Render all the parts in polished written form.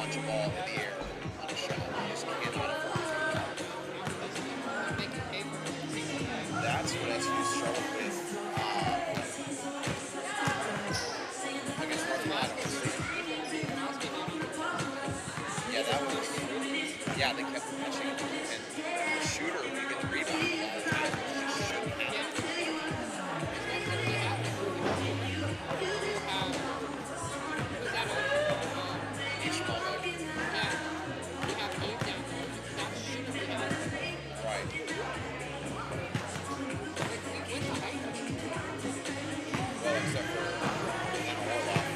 launch a ball in the air on a shot. You just cannot afford to. That's what SVU struggled with against North Carolina. Yeah, that was. Yeah, they kept pushing it, and the shooter would get the rebound all the time. It just shouldn't happen. Each moment. Right. Well, except for Orloff,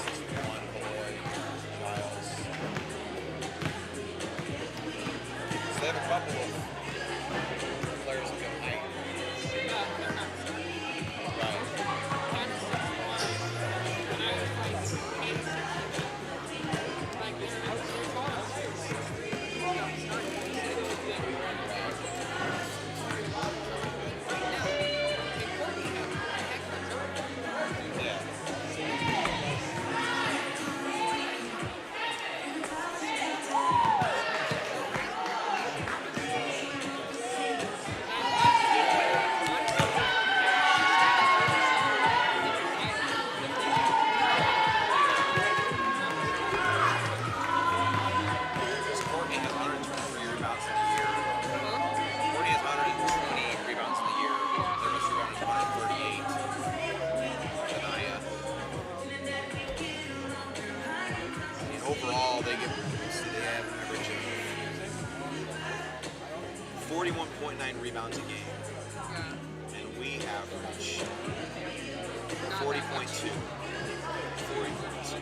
61, Malloy, Giles. So they have a couple of players who can height. Right. Yeah. Because Courtney has 123 rebounds in the year. Courtney has 120 rebounds in the year. Their most rebound is 138. Shania. And overall, they have an average of 41.9 rebounds a game. And we average 40.2. 40.2.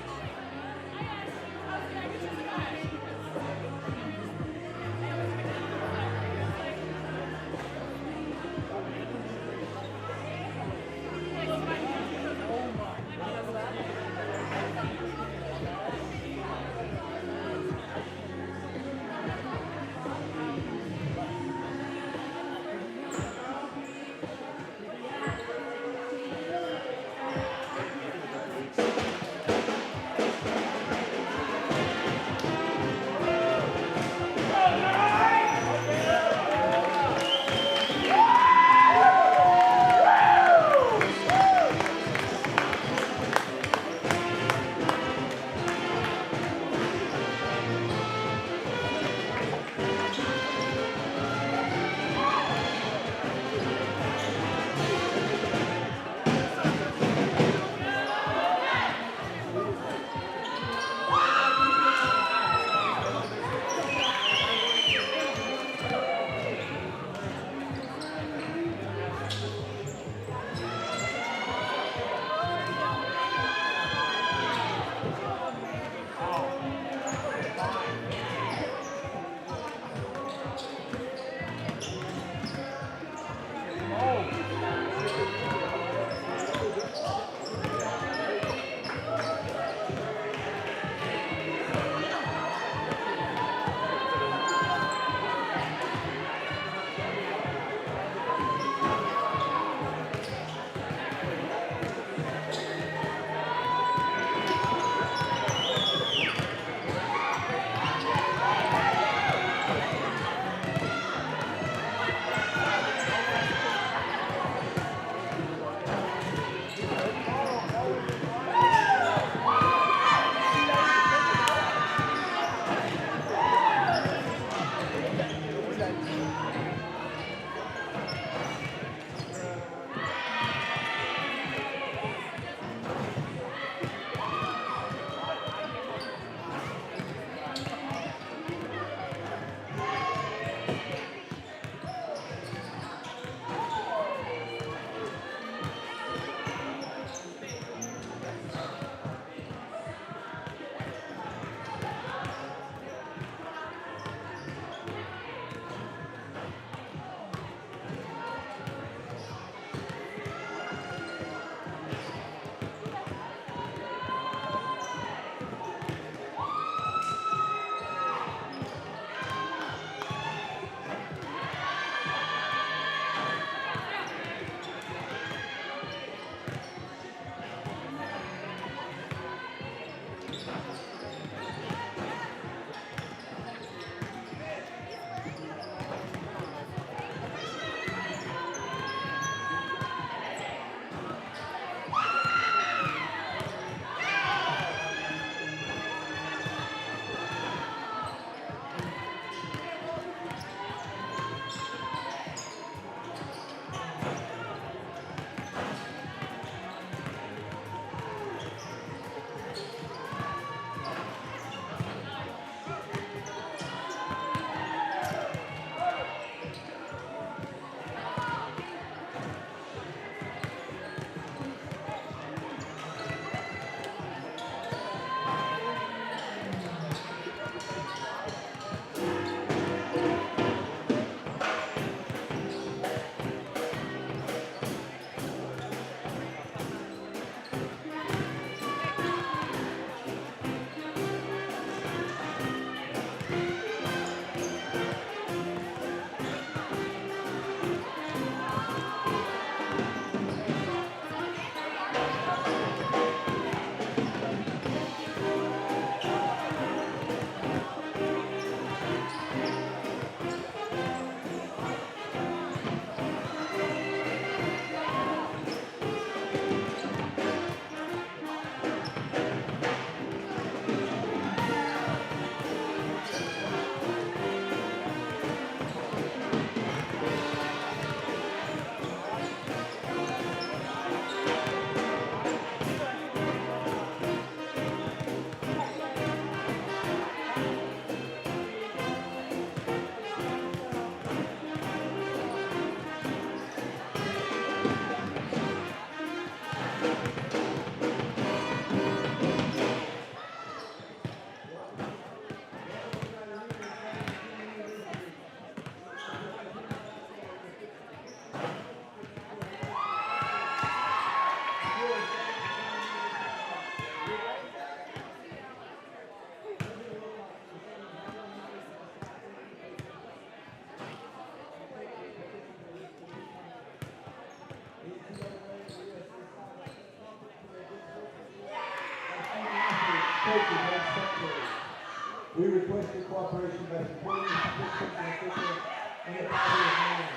We request your cooperation by supporting the participants and officials in the positive manner.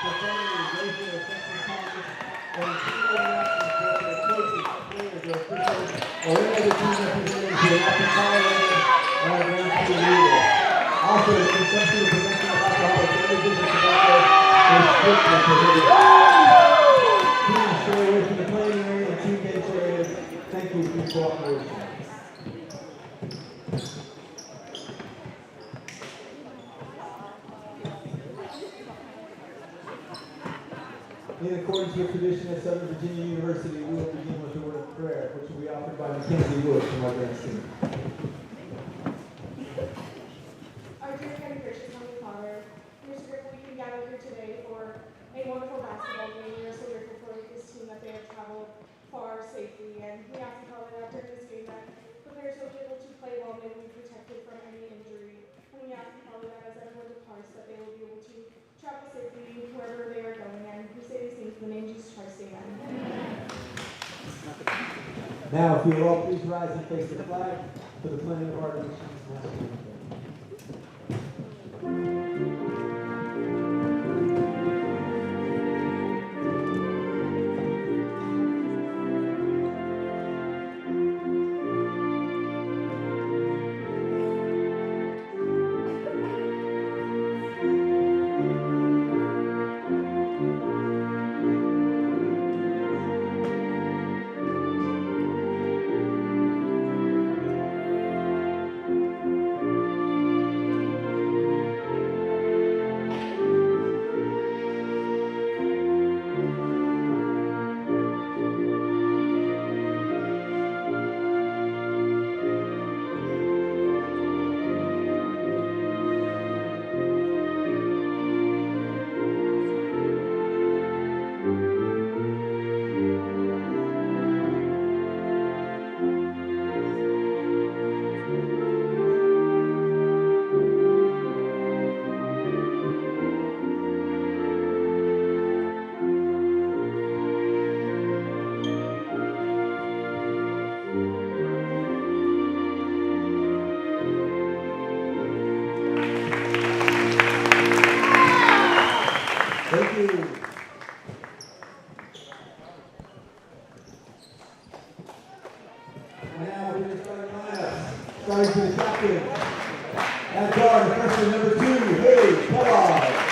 Preferably raise your effective Congress or continuing actions for their coaches, players, or officials, or any other team representatives who are not tolerated or are going to be legal. Also, the consumption of possession of alcoholic beverages and tobacco is strictly prohibited. Please stay away from the playing area and team bench areas. Thank you for your cooperation. In accordance with tradition at Southern Virginia University, we will begin with a word of prayer, which will be offered by Mackenzie Wood from our dance team. Our dear and gracious Heavenly Father, we are so grateful we can gather here today for a wonderful basketball game. We are so grateful for this team that they have traveled far safely, and we ask you, Father, that during this game that the players will be able to play well, they will be protected from any injury. And we ask you, Father, that as everyone departs, that they will be able to travel safely wherever they are going, and we say these things in the name of Jesus Christ, amen. Now, if you will all please rise and face the flag for the playing of our nation's national anthem. Starting to the captain. At guard, freshman number 2, Haley Kellogg.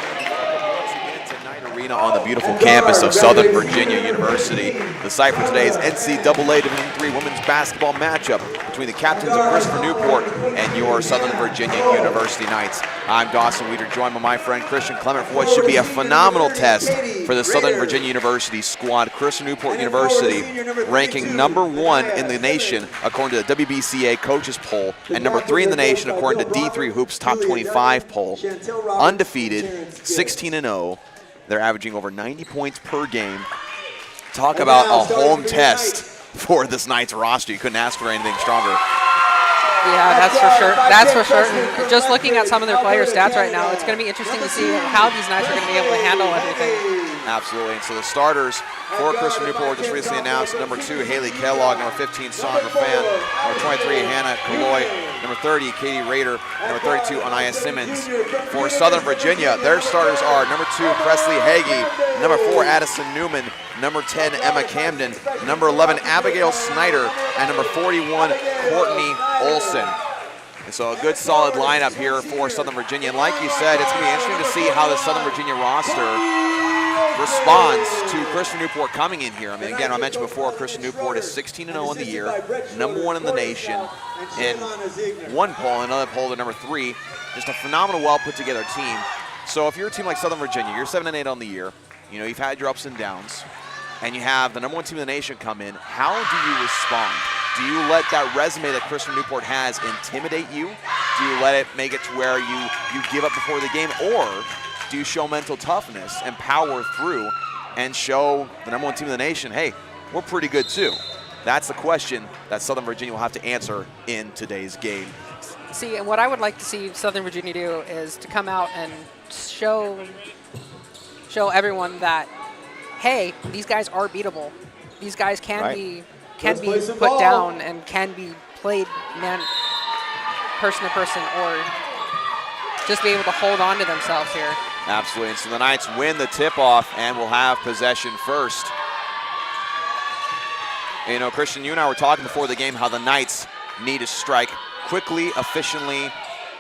Arena on the beautiful campus of Southern Virginia University. The site for today's NCAA Division III women's basketball matchup between the captains of Christopher Newport and your Southern Virginia University Knights. I'm Dawson Weeder, joined by my friend Christian Clement for what should be a phenomenal test for the Southern Virginia University squad. Christopher Newport University ranking #1 in the nation according to the WBCA coaches poll and #3 in the nation according to D3 Hoops top 25 poll. Undefeated, 16-0. They're averaging over 90 points per game. Talk about a home test for this Knights roster. You couldn't ask for anything stronger. Yeah, that's for sure. That's for certain. Just looking at some of their player stats right now, it's going to be interesting to see how these Knights are going to be able to handle everything. Absolutely. And so the starters for Christopher Newport were just recently announced. #2, Haley Kellogg. #15, Sandra Fan. #23, Hannah Kaloy. #30, Katie Rader. #32, Anaya Simmons. For Southern Virginia, their starters are #2, Presley Hagee. #4, Addison Newman. #10, Emma Camden. #11, Abigail Snyder. And #41, Courtney Olson. And so a good solid lineup here for Southern Virginia. And like you said, it's going to be interesting to see how the Southern Virginia roster responds to Christopher Newport coming in here. I mean, again, I mentioned before, Christopher Newport is 16-0 in the year, #1 in the nation, in one poll, another poll to #3. Just a phenomenal, well put together team. So if you're a team like Southern Virginia, you're 7-8 on the year. You know, you've had your ups and downs, and you have the #1 team in the nation come in. How do you respond? Do you let that resume that Christopher Newport has intimidate you? Do you let it make it to where you give up before the game? Or do you show mental toughness and power through and show the #1 team in the nation, hey, we're pretty good too? That's the question that Southern Virginia will have to answer in today's game. See, and what I would like to see Southern Virginia do is to come out and show everyone that, hey, these guys are beatable. These guys can be put down and can be played person to person, or just be able to hold on to themselves here. Absolutely, and so the Knights win the tip-off and will have possession first. And, you know, Christian, you and I were talking before the game how the Knights need to strike quickly, efficiently,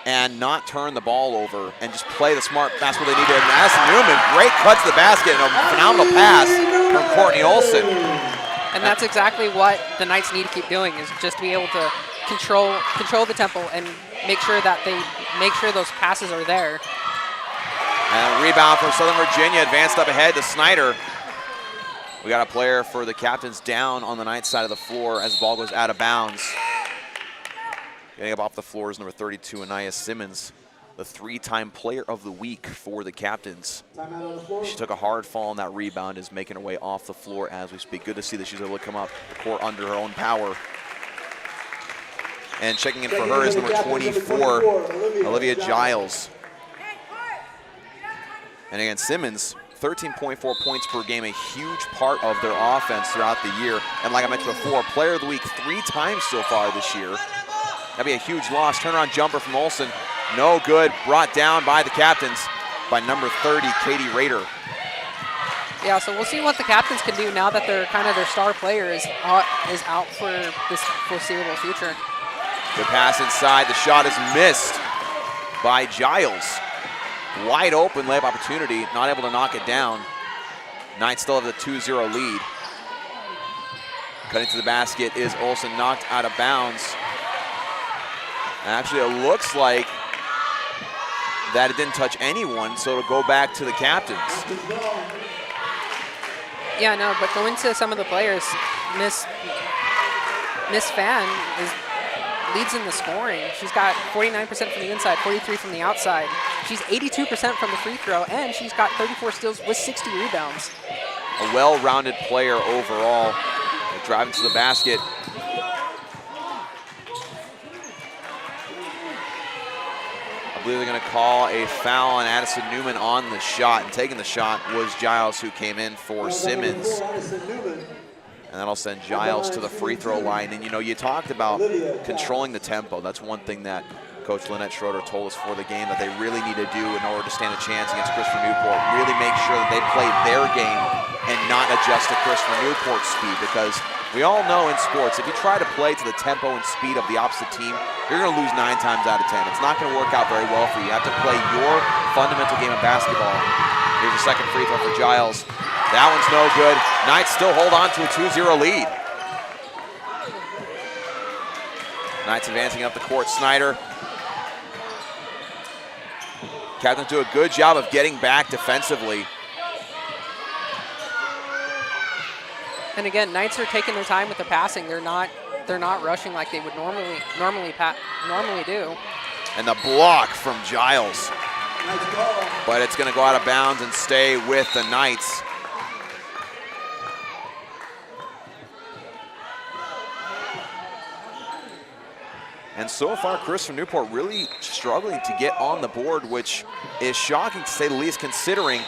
and not turn the ball over and just play the smart basketball they need to. And Addison Newman, great cut to the basket and a phenomenal pass from Courtney Olson. And that's exactly what the Knights need to keep doing, is just to be able to control the tempo and make sure that those passes are there. And a rebound from Southern Virginia, advanced up ahead to Snyder. We got a player for the captains down on the Knights side of the floor as the ball goes out of bounds. Getting up off the floor is #32, Anaya Simmons, the 3-time player of the week for the captains. She took a hard fall on that rebound, is making her way off the floor as we speak. Good to see that she's able to come up the court under her own power. And checking in for her is #24, Olivia Giles. And again, Simmons, 13.4 points per game, a huge part of their offense throughout the year. And like I mentioned before, player of the week 3 times so far this year. That'd be a huge loss. Turnaround jumper from Olsen, no good. Brought down by the captains by #30, Katie Rader. Yeah, so we'll see what the captains can do now that their star player is out for this foreseeable future. Good pass inside. The shot is missed by Giles. Wide open layup opportunity, not able to knock it down. Knights still have the 2-0 lead. Cutting to the basket is Olsen, knocked out of bounds. Actually, it looks like that it didn't touch anyone, so it'll go back to the captains. Yeah, no, but going to some of the players, Miss Fan leads in the scoring. She's got 49% from the inside, 43% from the outside. She's 82% from the free throw, and she's got 34 steals with 60 rebounds. A well-rounded player overall. They're driving to the basket. I believe they're going to call a foul on Addison Newman on the shot, and taking the shot was Giles, who came in for Simmons. And that'll send Giles to the free throw line. And, you know, you talked about controlling the tempo. That's one thing that Coach Lynette Schroeder told us for the game that they really need to do in order to stand a chance against Christopher Newport. Really make sure that they play their game and not adjust to Christopher Newport's speed, because We all know in sports, if you try to play to the tempo and speed of the opposite team, you're going to lose 9 times out of 10. It's not going to work out very well for you. You have to play your fundamental game of basketball. Here's a second free throw for Giles. That one's no good. Knights still hold on to a 2-0 lead. Knights advancing up the court. Snyder. Captains do a good job of getting back defensively. And again, Knights are taking their time with the passing. They're not rushing like they would normally do. And the block from Giles. But it's going to go out of bounds and stay with the Knights. And so far, Chris from Newport really struggling to get on the board, which is shocking to say the least, considering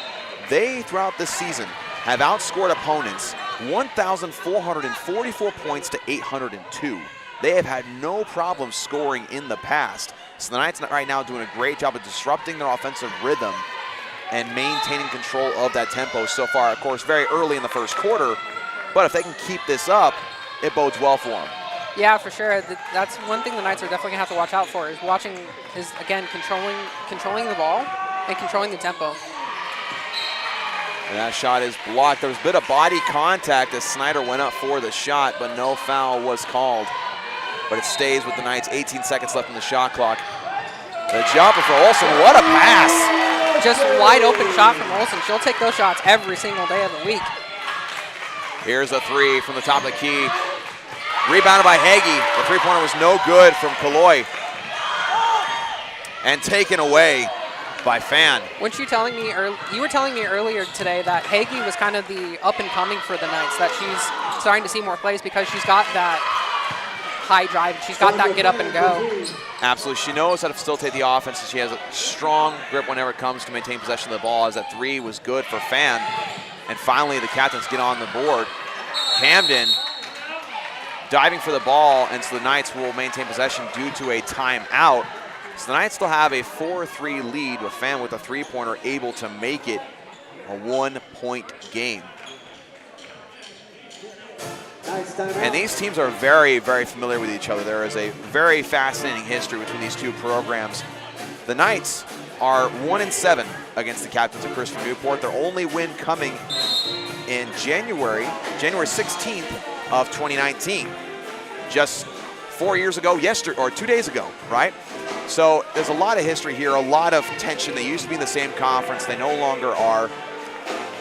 they, throughout this season, have outscored opponents 1,444 points to 802. They have had no problem scoring in the past. So the Knights right now doing a great job of disrupting their offensive rhythm and maintaining control of that tempo so far. Of course, very early in the first quarter, but if they can keep this up, it bodes well for them. Yeah, for sure. That's one thing the Knights are definitely gonna have to watch out for, is again controlling the ball and controlling the tempo. And that shot is blocked. There was a bit of body contact as Snyder went up for the shot, but no foul was called. But it stays with the Knights. 18 seconds left in the shot clock. The jumper for Olsen. What a pass! Just wide open shot from Olsen. She'll take those shots every single day of the week. Here's a three from the top of the key. Rebounded by Hagee. The three-pointer was no good from Kaloy. And taken away by Fan. Weren't you telling me you were telling me earlier today that Hagee was kind of the up and coming for the Knights, that she's starting to see more plays because she's got that high drive, she's got that get up and go. Absolutely, she knows how to facilitate the offense, and she has a strong grip whenever it comes to maintain possession of the ball, as that three was good for Fan. And finally, the Captains get on the board. Camden diving for the ball, and so the Knights will maintain possession due to a timeout. So the Knights still have a 4-3 lead, with Fan with a three-pointer able to make it a 1-point game. And these teams are very, very familiar with each other. There is a very fascinating history between these two programs. The Knights are 1-7 against the Captains of Chris from Newport. Their only win coming in January 16th of 2019. Just 4 years ago, 2 days ago, right? So there's a lot of history here, a lot of tension. They used to be in the same conference. They no longer are.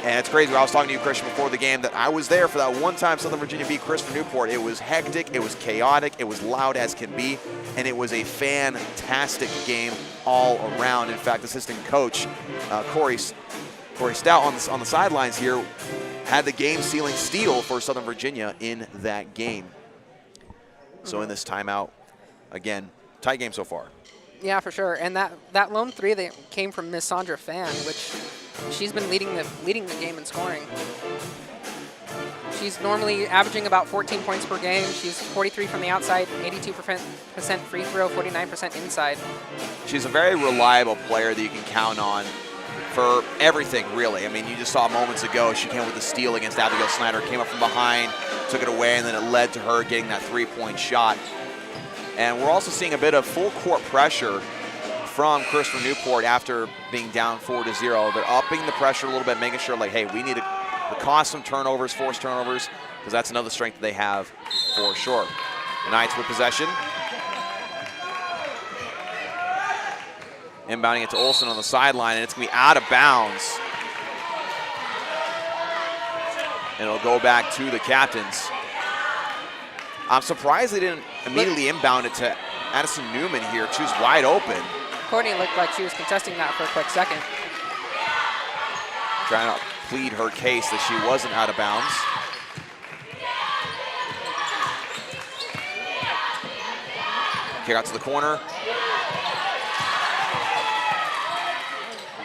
And it's crazy. I was talking to you, Christian, before the game, that I was there for that one time Southern Virginia beat Chris from Newport. It was hectic, it was chaotic, it was loud as can be, and it was a fantastic game all around. In fact, assistant coach Corey Stout on the sidelines here had the game-sealing steal for Southern Virginia in that game. So in this timeout, again, tight game so far. Yeah, for sure. And that lone three that came from Miss Sandra Fan, which she's been leading the game in scoring. She's normally averaging about 14 points per game. She's 43 from the outside, 82% free throw, 49% inside. She's a very reliable player that you can count on for everything, really. I mean, you just saw moments ago, she came with the steal against Abigail Snyder, came up from behind, took it away, and then it led to her getting that three-point shot. And we're also seeing a bit of full court pressure from Chris from Newport after being down 4-0. They're upping the pressure a little bit, making sure, like, hey, we need to cause some turnovers, force turnovers, because that's another strength that they have for sure. The Knights with possession. Inbounding it to Olsen on the sideline, and it's going to be out of bounds. And it'll go back to the Captains. I'm surprised they didn't immediately inbound it to Addison Newman here. She was wide open. Courtney looked like she was contesting that for a quick second. Trying to plead her case that she wasn't out of bounds. Kick out to the corner.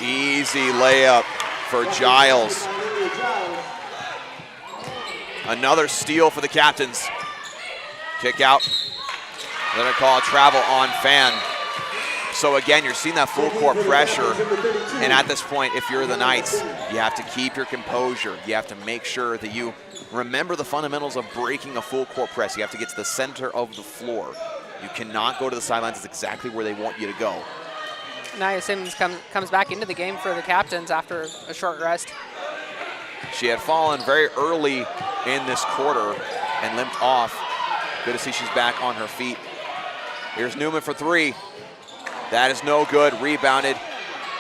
Easy layup for Giles. Another steal for the Captains. Kick out. They're going to call a travel on Fan. So again, you're seeing that full court pressure, and at this point, if you're the Knights, you have to keep your composure. You have to make sure that you remember the fundamentals of breaking a full court press. You have to get to the center of the floor. You cannot go to the sidelines. It's exactly where they want you to go. Nia Simmons comes back into the game for the captains after a short rest. She had fallen very early in this quarter and limped off. Good to see she's back on her feet. Here's Newman for three. That is no good. Rebounded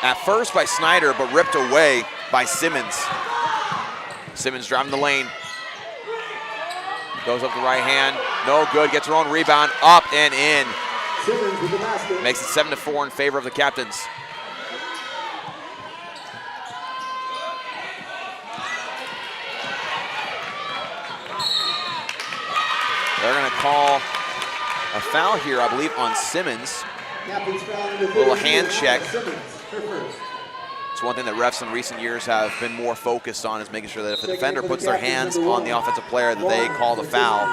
at first by Snyder, but ripped away by Simmons. Simmons driving the lane. Goes up the right hand. No good. Gets her own rebound. Up and in. Simmons with the basket. Makes it 7-4 in favor of the captains. They're going to call a foul here, I believe, on Simmons. Captain's foul number Little 32, hand check. Simmons, her first. It's one thing that refs in recent years have been more focused on, is making sure that if a defender puts their hands on the offensive player, that they call the foul.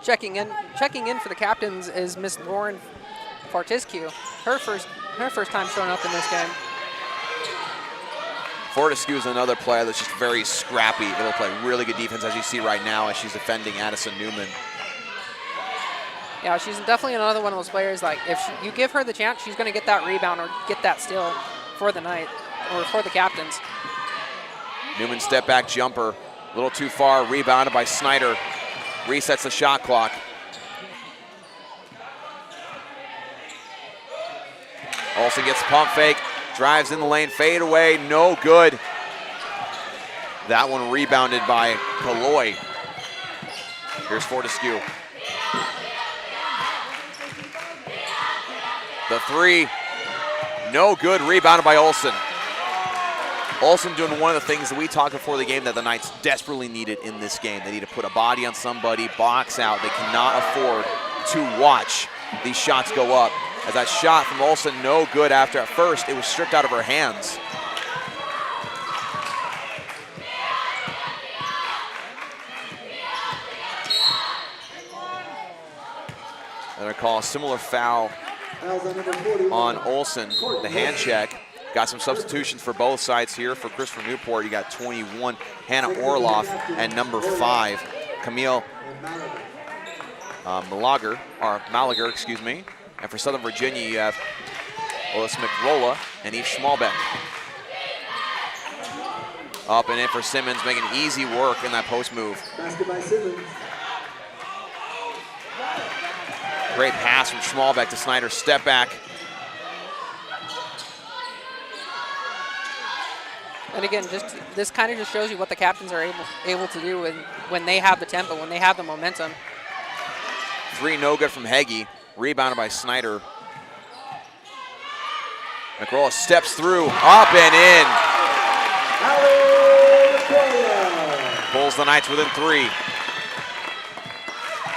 Checking in for the captains is Miss Lauren Fortescue. Her first time showing up in this game. Fortescue is another player that's just very scrappy. It'll play really good defense, as you see right now, as she's defending Addison Newman. Yeah, she's definitely another one of those players, like, if you give her the chance, she's going to get that rebound or get that steal for the night, or for the captains. Newman step back jumper, a little too far, rebounded by Snyder. Resets the shot clock. Olsen gets pump fake, drives in the lane, fade away, no good. That one rebounded by Kaloy. Here's Fortescue. The three, no good, rebounded by Olsen. Olsen doing one of the things that we talked before the game that the Knights desperately needed in this game. They need to put a body on somebody, box out. They cannot afford to watch these shots go up. As that shot from Olsen, no good after at first it was stripped out of her hands. They're going to call a similar foul on Olsen, the hand check. Got some substitutions for both sides here. For Christopher Newport, you got 21, Hannah Orloff, and number 5, Camille Malager, excuse me. And for Southern Virginia, you have Olis McRolla and Eve Schmalbeck. Up and in for Simmons, making easy work in that post move. Basket by Simmons. Great pass from Schmalbeck to Snyder, step back. And again, this kind of just shows you what the captains are able to do when they have the tempo, when they have the momentum. Three no good from Heggie, rebounded by Snyder. McRolla steps through, up and in. Pulls the Knights within 3.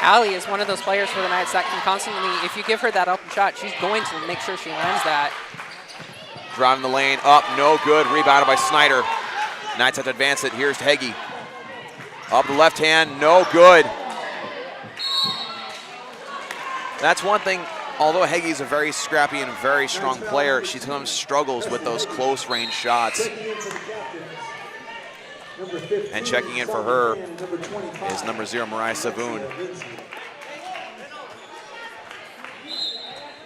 Allie is one of those players for the Knights that can constantly, if you give her that open shot, she's going to make sure she lands that. Driving the lane, up, no good, rebounded by Snyder. Knights have to advance it, here's Heggie. Up the left hand, no good. That's one thing, although Heggie's a very scrappy and very strong player, she sometimes struggles with those close range shots. And checking in for her is number 0, Mariah Savoon.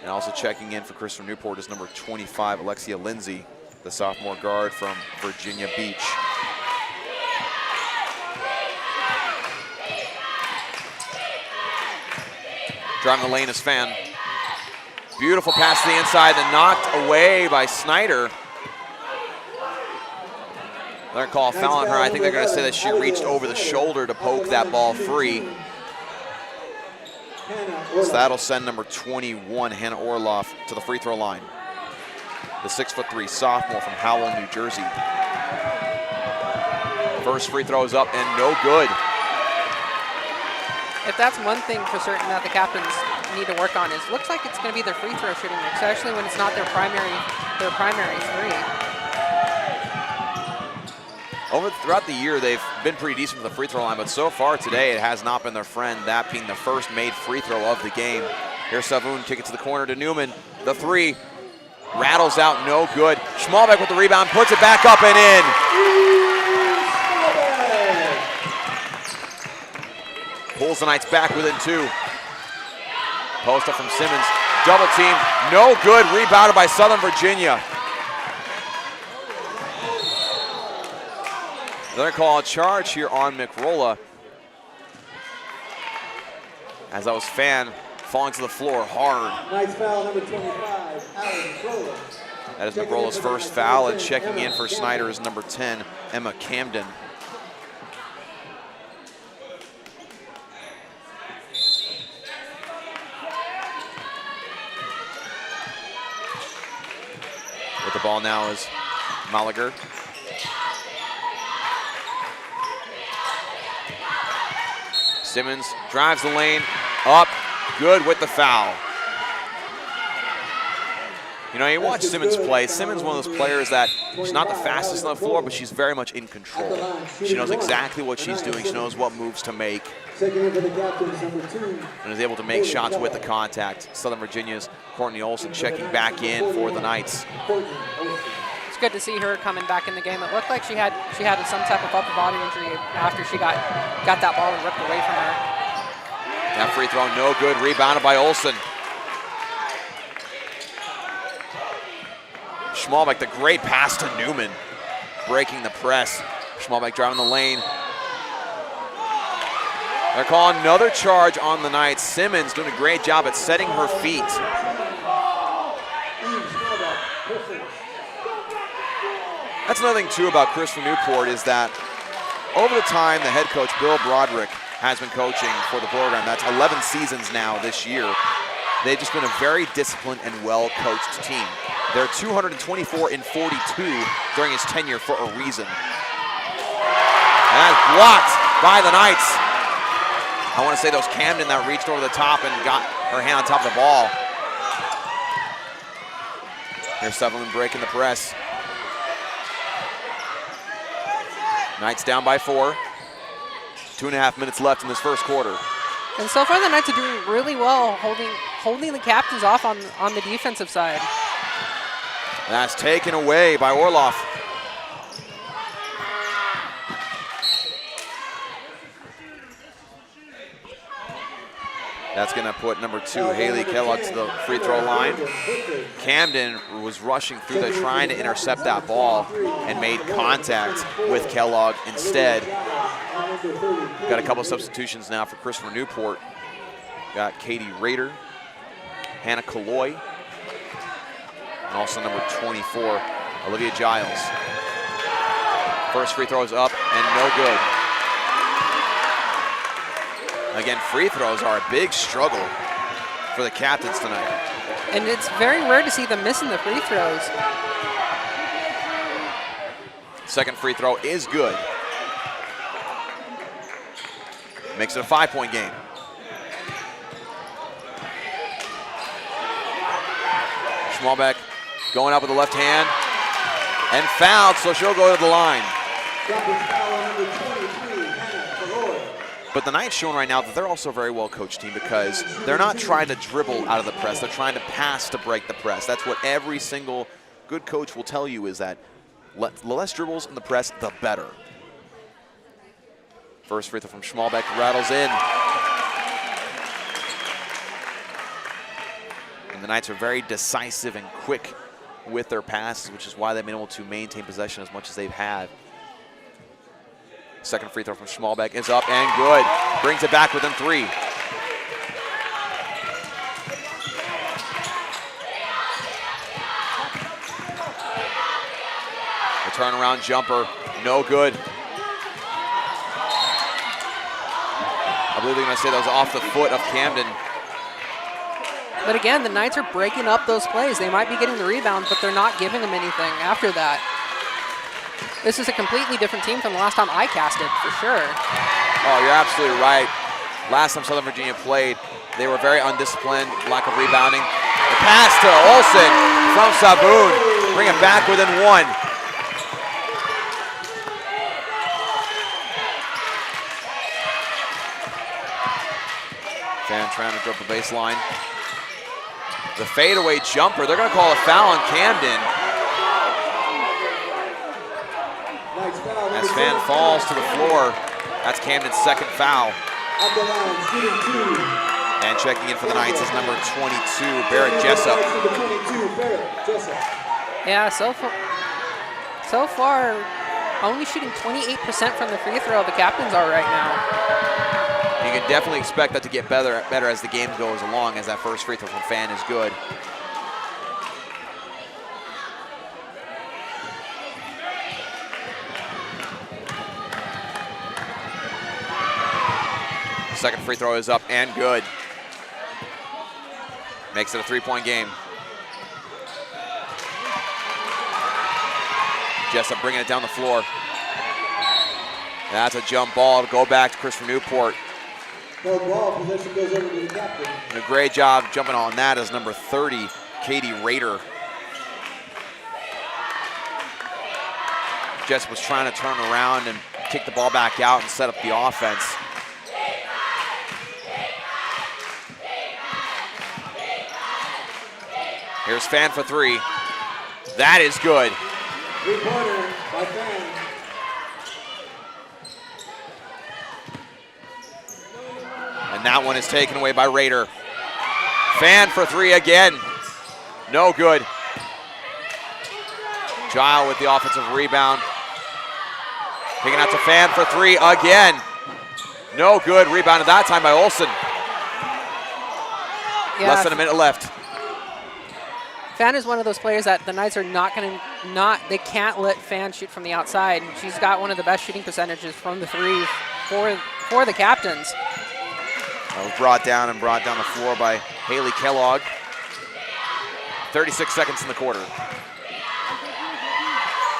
And also checking in for Christopher Newport is number 25, Alexia Lindsay, the sophomore guard from Virginia Beach. Driving the lane is Fan. Beautiful pass to the inside, then knocked away by Snyder. They're going to call a foul on her. I think they're going to say that she reached over the shoulder to poke that ball free. So that'll send number 21, Hannah Orloff, to the free throw line. The 6'3" sophomore from Howell, New Jersey. First free throw is up and no good. If that's one thing for certain that the captains need to work on, is looks like it's going to be their free throw shooting, especially when it's not their primary three. Throughout the year, they've been pretty decent with the free throw line, but so far today, it has not been their friend, that being the first made free throw of the game. Here's Savoon, kick it to the corner to Newman. The three rattles out, no good. Schmalbeck with the rebound, puts it back up and in. Pulls the Knights back within 2. Post up from Simmons, double team, no good, rebounded by Southern Virginia. They're going to call a charge here on McRolla, as that was Fan falling to the floor hard. Knights foul number 25, Alan McRolla. That is McRolla's first foul, and checking in for Snyder is number 10, Emma Camden. With the ball now is Malager. Simmons drives the lane, up, good with the foul. You know, you watch Simmons play. Simmons is one of those players that she's not the fastest on the floor, but she's very much in control. She knows exactly what she's doing. She knows what moves to make. And is able to make shots with the contact. Southern Virginia's Courtney Olson checking back in for the Knights. It's good to see her coming back in the game. It looked like she had some type of upper body injury after she got that ball and ripped away from her. That free throw no good, rebounded by Olson. Schmalbeck, the great pass to Newman, breaking the press. Schmalbeck driving the lane. They're calling another charge on the Knights. Simmons doing a great job at setting her feet. That's another thing, too, about Chris from Newport is that over the time the head coach, Bill Broderick, has been coaching for the program, that's 11 seasons now this year, they've just been a very disciplined and well-coached team. They're 224 in 42 during his tenure for a reason. And that's blocked by the Knights. I want to say that was Camden that reached over the top and got her hand on top of the ball. Here's Sutherland breaking the press. Knights down by 4. 2.5 minutes left in this first quarter. And so far the Knights are doing really well holding the captains off on the defensive side. That's taken away by Orloff. That's going to put number 2, Haley Kellogg, to the free throw line. Camden was rushing through there trying to intercept that ball and made contact with Kellogg instead. Got a couple of substitutions now for Christopher Newport. Got Katie Rader, Hannah Kaloy, and also number 24, Olivia Giles. First free throw is up and no good. Again, free throws are a big struggle for the captains tonight. And it's very rare to see them missing the free throws. Second free throw is good. Makes it a 5-point game. Schmalbeck going up with the left hand and fouled, so she'll go to the line. But the Knights showing right now that they're also a very well-coached team because they're not trying to dribble out of the press. They're trying to pass to break the press. That's what every single good coach will tell you is that the less dribbles in the press, the better. First free throw from Schmalbeck rattles in. And the Knights are very decisive and quick with their passes, which is why they've been able to maintain possession as much as they've had. Second free throw from Schmalbeck is up and good. Brings it back within 3. The turnaround jumper, no good. I believe they're going to say that was off the foot of Camden. But again, the Knights are breaking up those plays. They might be getting the rebounds, but they're not giving them anything after that. This is a completely different team from the last time I casted, for sure. Oh, you're absolutely right. Last time Southern Virginia played, they were very undisciplined, lack of rebounding. The pass to Olson from Saboon. Bring it back within 1. Fan trying to go up the baseline. The fadeaway jumper, they're going to call a foul on Camden. Nice foul. As Fan falls to the floor, that's Camden's second foul. At the line, shooting 2. And checking in for the Knights is number 22, Barrett Jessup. Number 22, Barrett Jessup. Yeah, so far, only shooting 28% from the free throw, the captains are right now. You can definitely expect that to get better as the game goes along, as that first free throw from Fan is good. Second free throw is up and good. Makes it a 3-point game. Jessup bringing it down the floor. That's a jump ball to go back to Chris from Newport. No ball, possession goes over to the captain. And a great job jumping on that is number 30, Katie Rader. Jessup was trying to turn around and kick the ball back out and set up the offense. Here's Fan for 3. That is good. 3-pointer by Fan. And that one is taken away by Rader. Fan for 3 again. No good. Gile with the offensive rebound. Picking out to Fan for 3 again. No good. Rebounded that time by Olsen. Yeah, Less than a minute left. Fan is one of those players that the Knights are they can't let Fan shoot from the outside. She's got one of the best shooting percentages from the 3 for the captains. That was brought down the floor by Haley Kellogg. 36 seconds in the quarter.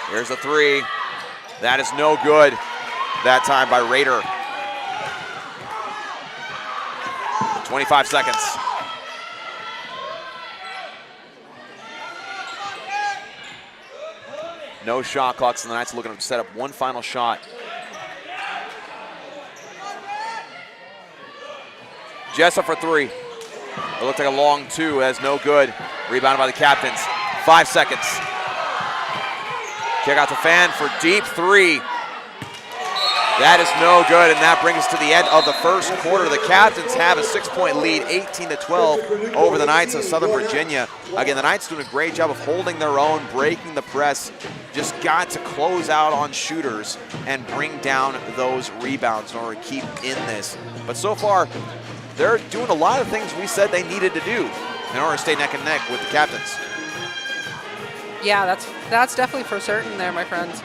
Here's a 3. That is no good. That time by Rader. 25 seconds. No shot clocks, and the Knights are looking to set up one final shot. Jessup for 3. It looked like a long 2, that's no good. Rebounded by the captains. 5 seconds. Kick out to Fan for deep 3. That is no good, and that brings us to the end of the first quarter. The captains have a 6-point lead, 18-12 over the Knights of Southern Virginia. Again, the Knights doing a great job of holding their own, breaking the press. Just got to close out on shooters and bring down those rebounds in order to keep in this. But so far, they're doing a lot of things we said they needed to do in order to stay neck and neck with the captains. Yeah, that's definitely for certain there, my friends.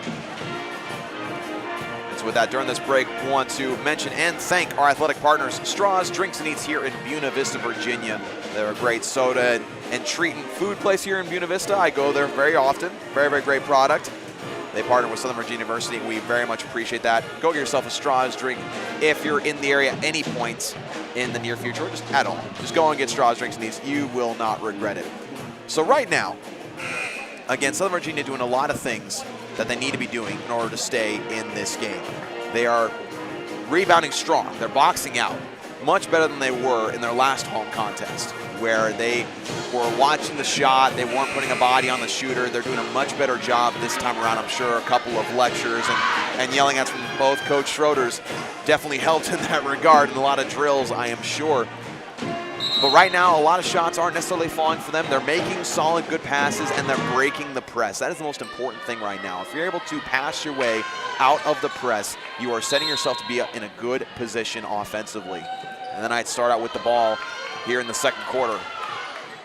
With that, during this break, we want to mention and thank our athletic partners, Straws, Drinks, and Eats here in Buena Vista, Virginia. They're a great soda and treat and food place here in Buena Vista. I go there very often. Very, very great product. They partner with Southern Virginia University, and we very much appreciate that. Go get yourself a Straws drink if you're in the area at any point in the near future, or just at all. Just go and get Straws, Drinks, and Eats. You will not regret it. So right now, again, Southern Virginia doing a lot of things that they need to be doing in order to stay in this game. They are rebounding strong. They're boxing out much better than they were in their last home contest, where they were watching the shot. They weren't putting a body on the shooter. They're doing a much better job this time around. I'm sure a couple of lectures and yelling at from both Coach Schroeder's definitely helped in that regard, and a lot of drills, I am sure. But right now, a lot of shots aren't necessarily falling for them. They're making solid, good passes, and they're breaking the press. That is the most important thing right now. If you're able to pass your way out of the press, you are setting yourself to be in a good position offensively. And the Knights start out with the ball here in the second quarter.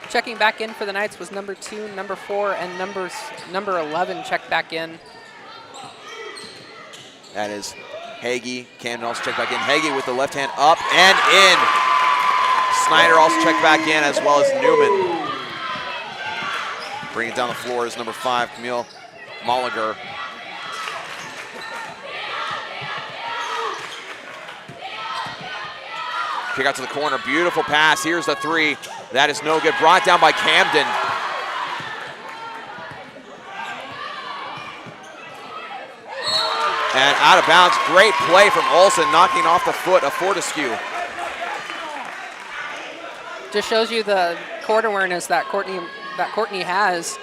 Checking back in for the Knights was number 2, number 4, and number 11 checked back in. That is Hagee. Camden also checked back in. Hagee with the left hand up and in. Snyder also checked back in, as well as Newman. Bringing it down the floor is number 5, Camille Molliger. Kick out to the corner, beautiful pass. Here's the 3. That is no good. Brought down by Camden. And out of bounds, great play from Olsen, knocking off the foot of Fortescue. Just shows you the court awareness that Courtney has.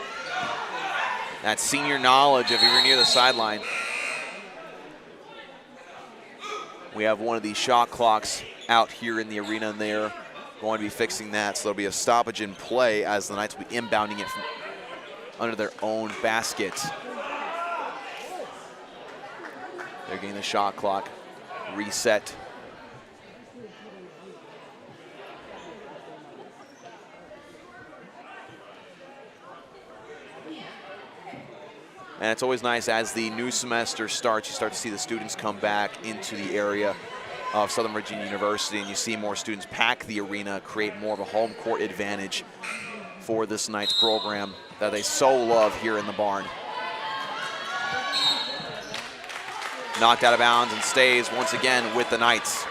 That senior knowledge if you're near the sideline. We have one of these shot clocks out here in the arena, and they're going to be fixing that. So there'll be a stoppage in play as the Knights will be inbounding it from under their own basket. They're getting the shot clock reset. And it's always nice as the new semester starts, you start to see the students come back into the area of Southern Virginia University, and you see more students pack the arena, create more of a home court advantage for this Knights program that they so love here in the barn. Knocked out of bounds and stays once again with the Knights.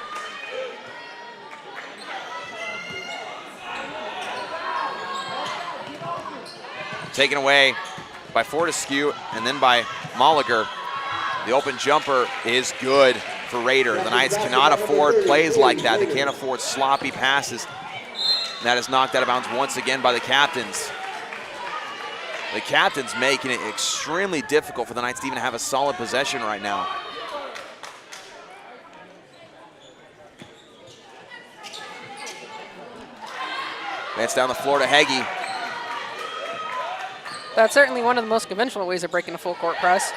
Taken away by Fortescue and then by Molliger. The open jumper is good for Raider. The Knights cannot afford plays like that. They can't afford sloppy passes. And that is knocked out of bounds once again by the captains. The captains making it extremely difficult for the Knights to even have a solid possession right now. That's down the floor to Heggie. That's certainly one of the most conventional ways of breaking a full court press.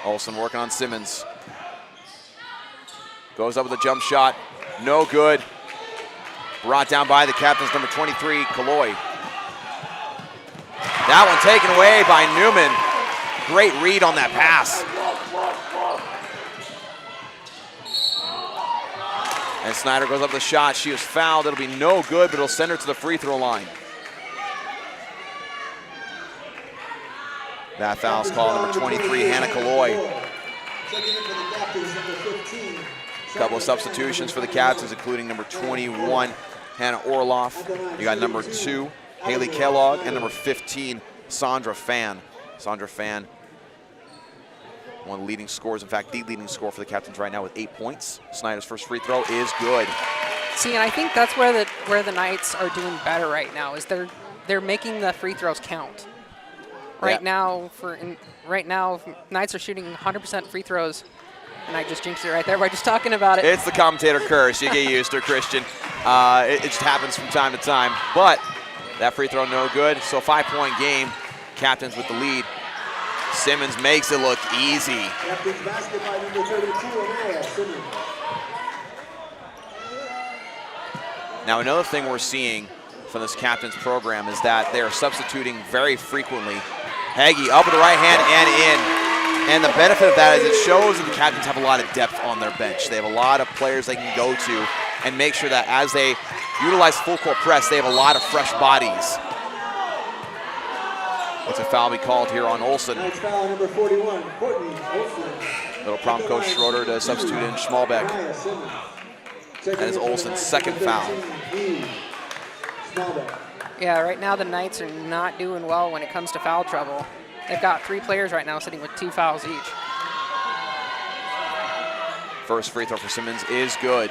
Olsen working on Simmons. Goes up with a jump shot. No good. Brought down by the captain's number 23, Kaloy. That one taken away by Newman. Great read on that pass. And Snyder goes up with a shot. She is fouled. It'll be no good, but it'll send her to the free throw line. That foul's called number 23, Hannah Kaloy. A couple of substitutions for the captains, including number 21, Hannah Orloff. You got number 2, Haley Kellogg, and number 15, Sandra Fan. Sandra Fan, one of the leading scorers, in fact, the leading scorer for the captains right now with 8 points. Snyder's first free throw is good. See, and I think that's where the Knights are doing better right now, is they're making the free throws count. Right now, Knights are shooting 100% free throws, and I just jinxed it right there by just talking about it. It's the commentator curse. You get used to it, Christian. It just happens from time to time. But that free throw no good. So 5-point game. Captains with the lead. Simmons makes it look easy. Captain's basket by number 32, Anaya Simmons. Now another thing we're seeing from this captain's program is that they are substituting very frequently. Heggie up with the right hand and in. And the benefit of that is it shows that the captains have a lot of depth on their bench. They have a lot of players they can go to and make sure that as they utilize full court press, they have a lot of fresh bodies. It's a foul be called here on Olsen. Next foul, number 41, Courtney Olsen. Little prompt coach Schroeder to substitute in Schmalbeck. That is Olsen's second foul. Yeah, right now the Knights are not doing well when it comes to foul trouble. They've got 3 players right now sitting with 2 fouls each. First free throw for Simmons is good.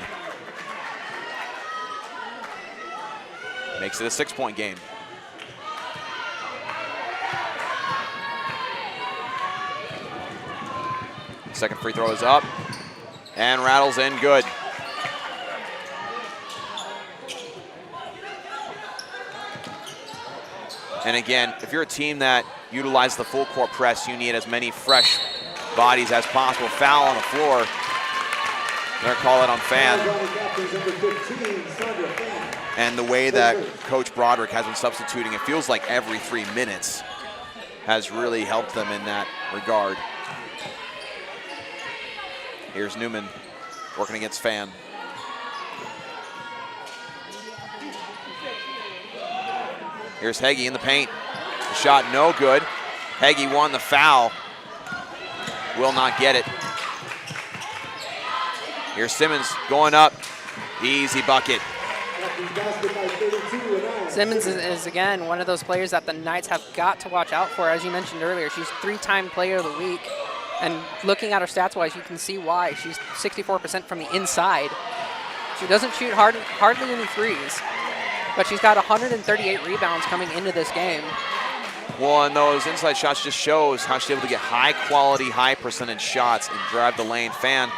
Makes it a 6-point game. Second free throw is up and rattles in good. And again, if you're a team that utilizes the full court press, you need as many fresh bodies as possible. Foul on the floor. They're calling it on Fan. And the way that Coach Broderick has been substituting, it feels like every 3 minutes has really helped them in that regard. Here's Newman working against Fan. Here's Heggie in the paint. The shot no good. Heggie won the foul. Will not get it. Here's Simmons going up. Easy bucket. Simmons is again one of those players that the Knights have got to watch out for. As you mentioned earlier, she's 3-time player of the week. And looking at her stats-wise, you can see why. She's 64% from the inside. She doesn't shoot hardly any threes, but she's got 138 rebounds coming into this game. Well, and those inside shots just shows how she's able to get high quality, high percentage shots and drive the lane. Fan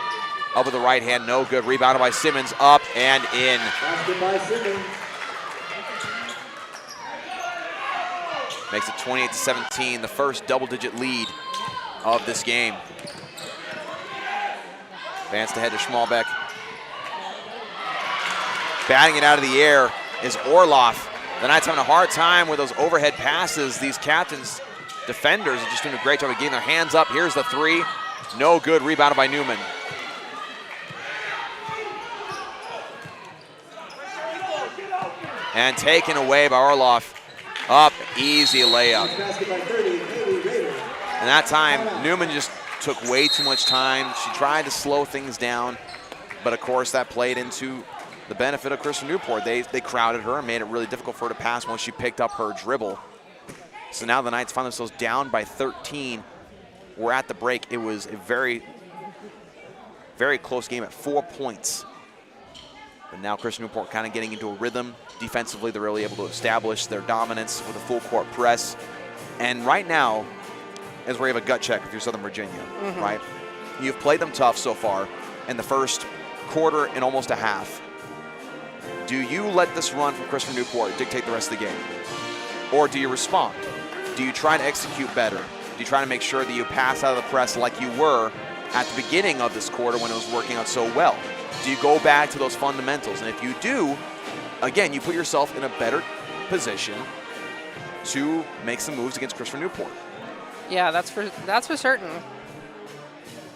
up with the right hand, no good. Rebounded by Simmons, up and in. Basket by Simmons. Makes it 28-17, the first double-digit lead of this game. Advanced ahead to Schmalbeck. Batting it out of the air is Orloff. The Knights having a hard time with those overhead passes. These captains, defenders, are just doing a great job of getting their hands up. Here's the three. No good, rebounded by Newman. And taken away by Orloff. Up, easy layup. Basket by 30, Haley Rader. And that time, Newman just took way too much time. She tried to slow things down, but of course that played into the benefit of Christian Newport. They crowded her and made it really difficult for her to pass once she picked up her dribble. So now the Knights find themselves down by 13. We're at the break. It was a very, very close game at 4 points. But now Christian Newport kind of getting into a rhythm. Defensively, they're really able to establish their dominance with a full court press. And right now is where you have a gut check if you're Southern Virginia, right? You've played them tough so far in the first quarter and almost a half. Do you let this run from Christian Newport dictate the rest of the game? Or do you respond? Do you try to execute better? Do you try to make sure that you pass out of the press like you were at the beginning of this quarter when it was working out so well? Do you go back to those fundamentals? And if you do, again, you put yourself in a better position to make some moves against Christopher Newport. Yeah, that's for certain.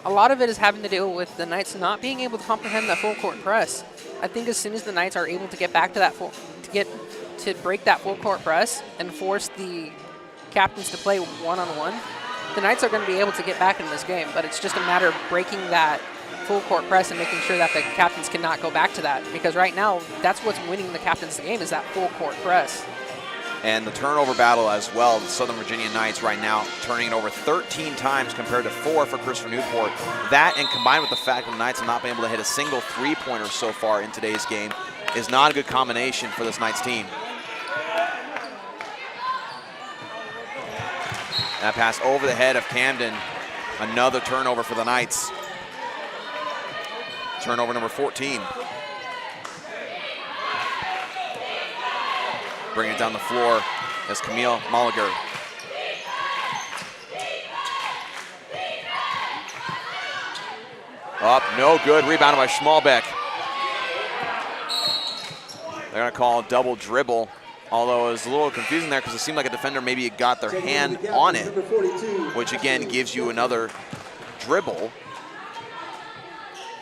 A lot of it is having to do with the Knights not being able to comprehend that full court press. I think as soon as the Knights are able to get back to that to break that full court press and force the captains to play one-on-one, the Knights are going to be able to get back in this game. But it's just a matter of breaking that full court press and making sure that the captains cannot go back to that, because right now that's what's winning the captains the game, is that full court press. And the turnover battle as well. The Southern Virginia Knights right now turning it over 13 times compared to 4 for Christopher Newport. That, and combined with the fact that the Knights have not been able to hit a single three-pointer so far in today's game, is not a good combination for this Knights team. That pass over the head of Camden. Another turnover for the Knights. Turnover number 14. Bringing it down the floor as Camille Molliger. Up, no good, rebounded by Schmalbeck. They're gonna call a double dribble, although it was a little confusing there because it seemed like a defender maybe got their hand on it, which again gives you another dribble.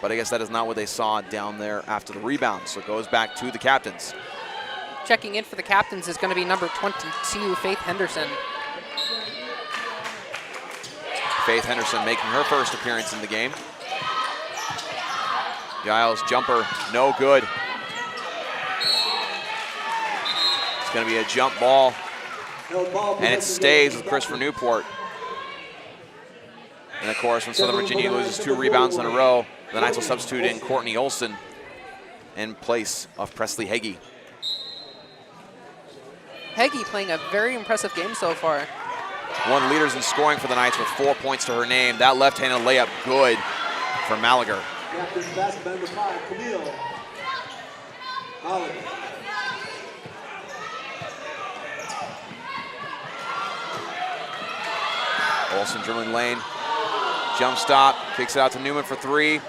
But I guess that is not what they saw down there after the rebound, so it goes back to the captains. Checking in for the captains is going to be number 22, Faith Henderson. Faith Henderson making her first appearance in the game. Giles jumper, no good. It's going to be a jump ball, and it stays with Christopher Newport. And of course, when Southern Virginia loses 2 rebounds in a row, the Knights will substitute in Courtney Olson in place of Presley Heggie. Heggie playing a very impressive game so far. One leaders in scoring for the Knights with 4 points to her name. That left-handed layup good for Malager. Captain's basketball number 5, Camille Molliger. Olsen dribbling lane. Jump stop, kicks it out to Newman for 3.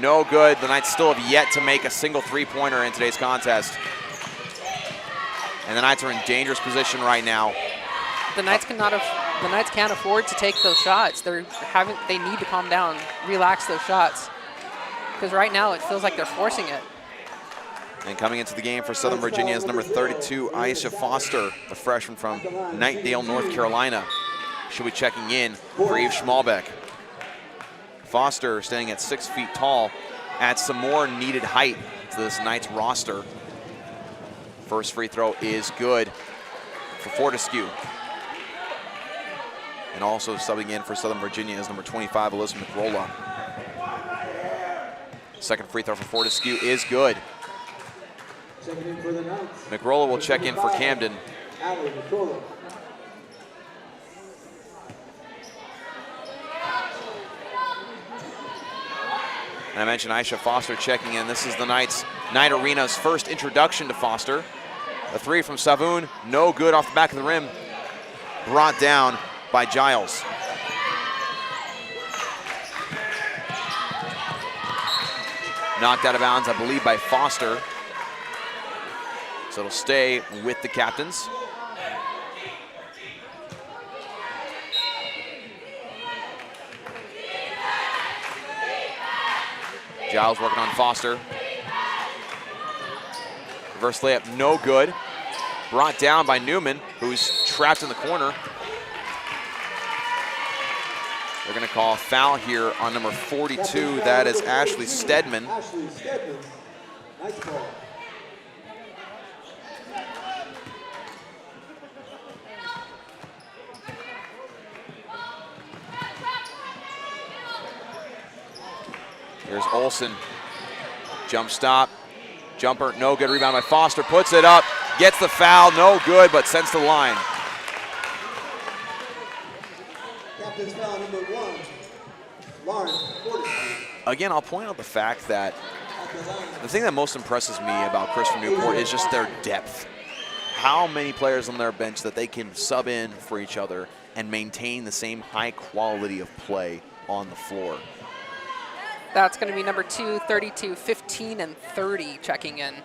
No good. The Knights still have yet to make a single three-pointer in today's contest. And the Knights are in dangerous position right now. The Knights can't afford to take those shots. They need to calm down, relax those shots, because right now it feels like they're forcing it. And coming into the game for Southern Virginia is number 32, Aisha Foster, the freshman from Knightdale, North Carolina. She'll be checking in for Eve Schmalbeck. Foster standing at 6 feet tall, adds some more needed height to this Knights roster. First free throw is good for Fortescue. And also subbing in for Southern Virginia is number 25, Elizabeth Rolla. Second free throw for Fortescue is good. Checking in for the Knights. McRolla will check in for Camden. Allie McCullough. And I mentioned Aisha Foster checking in. This is the Knights Knight Arena's first introduction to Foster. A three from Savoon, no good off the back of the rim. Brought down by Giles. Knocked out of bounds, I believe, by Foster. So it'll stay with the captains. Giles working on Foster. Reverse layup, no good. Brought down by Newman, who's trapped in the corner. They're going to call a foul here on number 42. That is Ashley Stedman. Ashley Stedman. Nice ball. Here's Olsen. Jump stop. Jumper, no good. Rebound by Foster. Puts it up. Gets the foul. No good, but sends to the line. Captain's foul number 1. Lawrence, 40. Again, I'll point out the fact that the thing that most impresses me about Chris from Newport is just their depth. How many players on their bench that they can sub in for each other and maintain the same high quality of play on the floor. That's going to be number 2, 32, 15, and 30 checking in.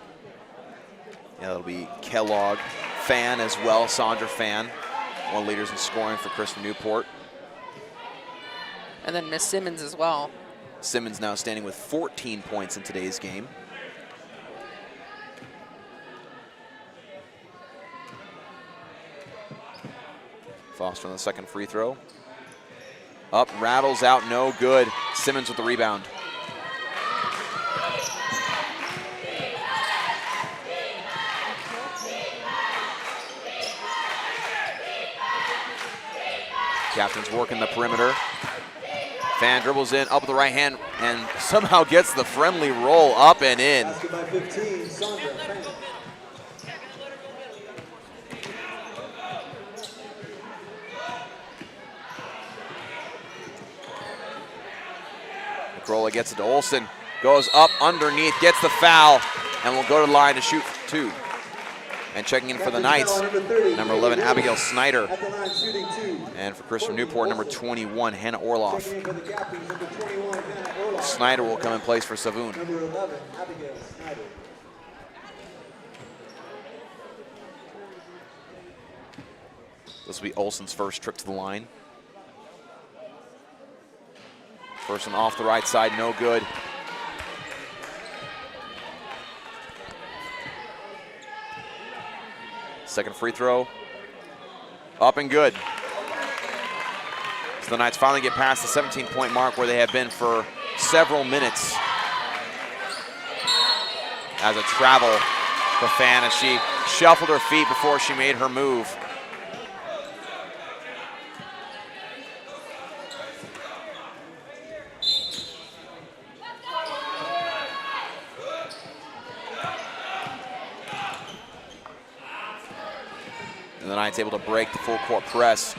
Yeah, that'll be Kellogg, Fan as well, Sandra Fan, one of the leaders in scoring for Chris from Newport. And then Miss Simmons as well. Simmons now standing with 14 points in today's game. Foster on the second free throw. Up, rattles out, no good. Simmons with the rebound. Captain's working the perimeter. Fan dribbles in, up with the right hand, and somehow gets the friendly roll up and in. Basket by 15, Sandra Fan. McRolla gets it to Olsen, goes up underneath, gets the foul, and will go to the line to shoot 2. And checking in for the Knights, number 11, Abigail Snyder. At the line, shooting 2. And for Chris from Newport, number 21, Hannah Orloff. Checking in for the captains, number 21, Hannah Orloff. Snyder will come in place for Savoon. Number 11, Abigail Snyder. This will be Olsen's first trip to the line. First one off the right side, no good. Second free throw, up and good. So the Knights finally get past the 17-point mark where they have been for several minutes. As a travel for Fan as she shuffled her feet before she made her move. And the Knights able to break the full court press.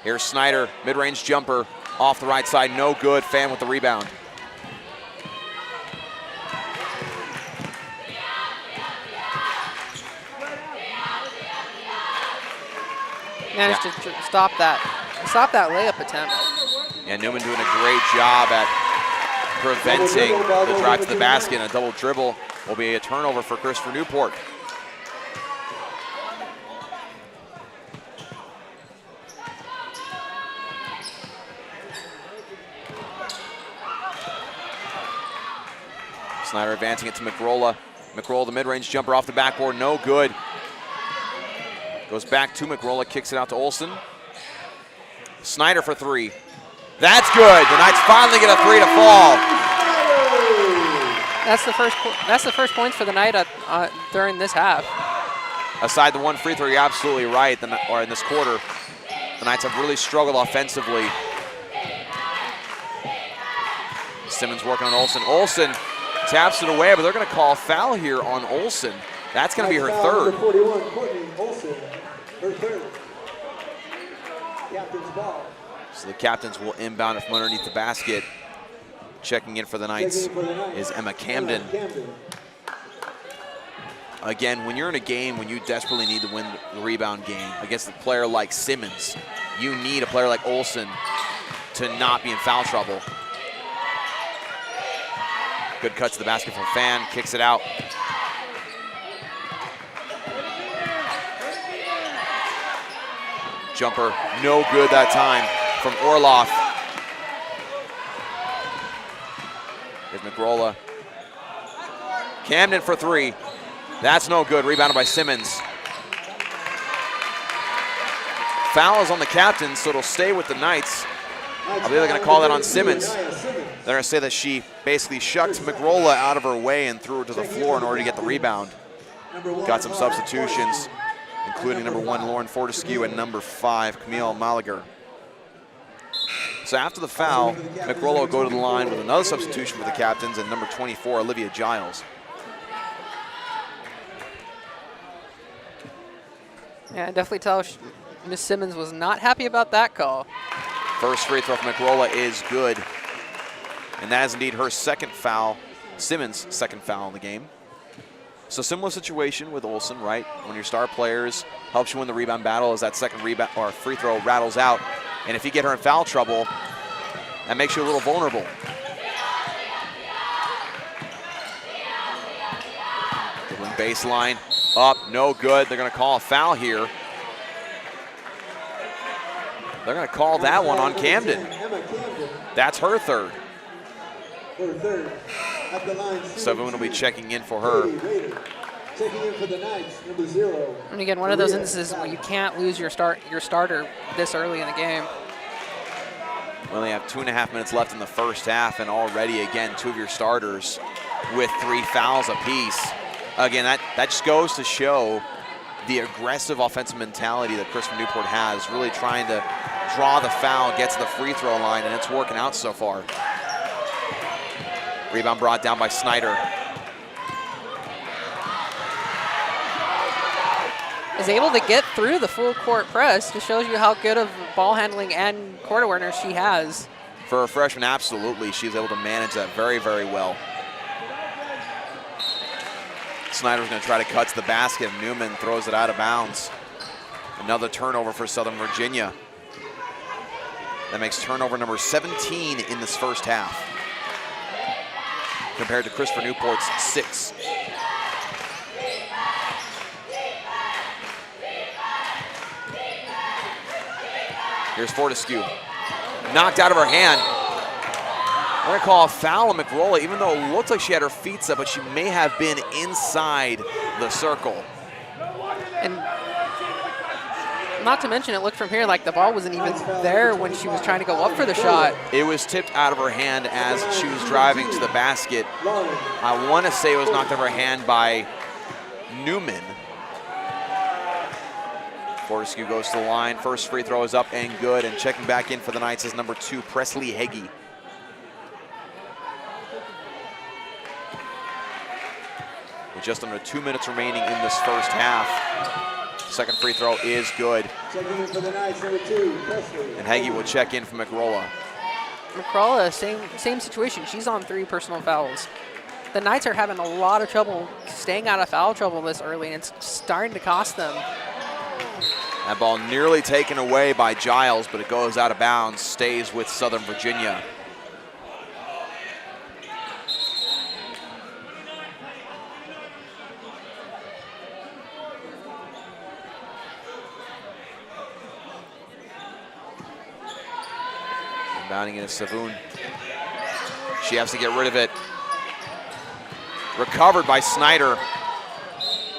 Here's Snyder, mid-range jumper off the right side, no good. Fan with the rebound. Managed to stop that layup attempt. Yeah, Newman doing a great job at preventing the drive to the basket. And a double dribble will be a turnover for Chris for Newport. Snyder advancing it to McRolla. McRolla, the mid-range jumper off the backboard, no good. Goes back to McRolla, kicks it out to Olsen. Snyder for 3. That's good. The Knights finally get a 3 to fall. That's the first points for the Knight during this half. Aside the one free throw, you're absolutely right. Or in this quarter, the Knights have really struggled offensively. Simmons working on Olsen. Olsen taps it away, but they're going to call a foul here on Olsen. That's going to be her Foul number third. 41, Courtney Olson, her third. Captain's ball. So the captains will inbound it from underneath the basket. Checking in for the Knights Checking in for the Knights, is Emma Camden. Again, when you're in a game when you desperately need to win the rebound game against a player like Simmons, you need a player like Olson to not be in foul trouble. Good cut to the basket from Fan, kicks it out. Jumper, no good that time from Orloff. Here's McRolla. Camden for three. That's no good, rebounded by Simmons. Foul is on the captain, so it'll stay with the Knights. I believe they're gonna call that on Simmons. They're gonna say that she basically shucked McRolla out of her way and threw her to the floor in order to get the rebound. Got some substitutions, including number 1, Lauren Fortescue, and number 5, Camille Malager. So after the foul, McRolla will go to the line with another substitution for the captains and number 24, Olivia Giles. Yeah, definitely tell Miss Simmons was not happy about that call. First free throw from McRolla is good. And that is indeed her second foul, Simmons' second foul in the game. So similar situation with Olson, right? When your star players helps you win the rebound battle as that second rebound or free throw rattles out. And if you get her in foul trouble, that makes you a little vulnerable. Dribbling baseline, up, no good. They're gonna call a foul here. They're gonna call that one on Camden. That's her third. Savun will be checking in for her. Checking in for the Knights, number 0. And again, one of those instances where you can't lose your starter this early in the game. We only have 2.5 minutes left in the first half, and already, again, 2 of your starters with 3 fouls apiece. Again, that just goes to show the aggressive offensive mentality that Chris from Newport has, really trying to draw the foul, get to the free throw line, and it's working out so far. Rebound brought down by Snyder. Is able to get through the full court press. Just shows you how good of ball handling and court awareness she has. For a freshman, absolutely. She's able to manage that very, very well. Snyder's going to try to cut to the basket. Newman throws it out of bounds. Another turnover for Southern Virginia. That makes turnover number 17 in this first half, compared to Christopher Newport's 6. Here's Fortescue. Knocked out of her hand. We're going to call a foul on McRolla, even though it looks like she had her feet set, but she may have been inside the circle. And not to mention, it looked from here like the ball wasn't even there when she was trying to go up for the shot. It was tipped out of her hand as she was driving to the basket. I want to say it was knocked out of her hand by Newman. Fortescue goes to the line. First free throw is up and good. And checking back in for the Knights is number 2, Presley Heggie. With just under 2 minutes remaining in this first half. Second free throw is good. Checking in for the Knights, number 2, Presley. And Heggie will check in for McRolla. McRolla, same situation. She's on 3 personal fouls. The Knights are having a lot of trouble staying out of foul trouble this early, and it's starting to cost them. That ball nearly taken away by Giles, but it goes out of bounds, stays with Southern Virginia. Inbounding into Savun. She has to get rid of it. Recovered by Snyder.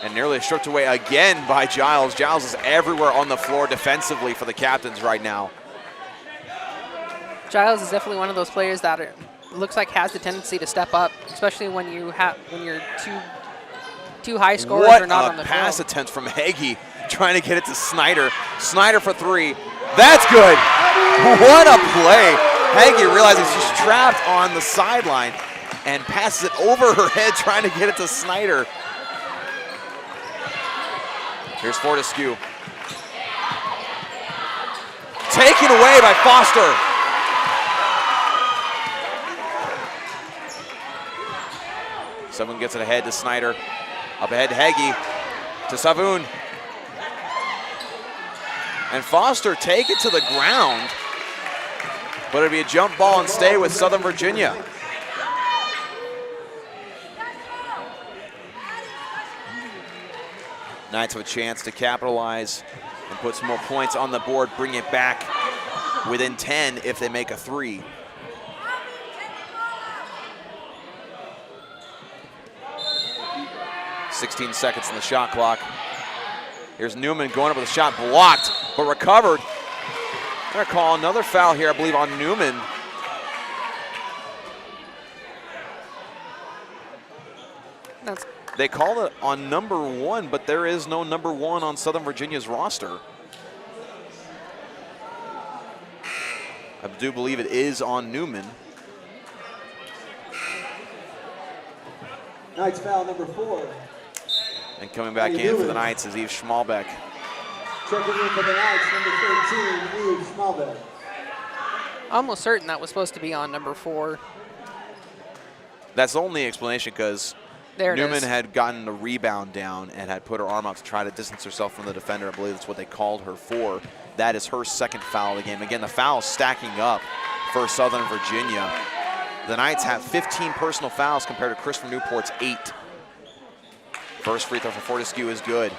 And nearly stripped away again by Giles. Giles is everywhere on the floor defensively for the captains right now. Giles is definitely one of those players that looks like has the tendency to step up, especially when you're two high scorers are not on the What a pass field. attempt from Heggie, trying to get it to Snyder. Snyder for 3. That's good. What a play. Heggie realizes she's trapped on the sideline and passes it over her head, trying to get it to Snyder. Here's Fortescue. Taken away by Foster. Someone gets it ahead to Snyder. Up ahead to Heggie. To Savoon. And Foster take it to the ground. But it'll be a jump ball and stay with Southern Virginia. Knights have a chance to capitalize and put some more points on the board, bring it back within 10 if they make a 3. .16 seconds on the shot clock. Here's Newman going up with a shot blocked, but recovered. They're gonna call another foul here, I believe, on Newman. They call it on number 1, but there is no number 1 on Southern Virginia's roster. I do believe it is on Newman. Knights foul number 4. And coming back in for the Knights is Yves Schmalbeck. Checking in for the Knights, number 13, Yves Schmalbeck. Almost certain that was supposed to be on number 4. That's the only explanation, because Newman is. had gotten a rebound down and had put her arm out to try to distance herself from the defender. I believe that's what they called her for. That is her second foul of the game. Again, the foul stacking up for Southern Virginia. The Knights have 15 personal fouls compared to Chris from Newport's 8. First free throw for Fortescue is good.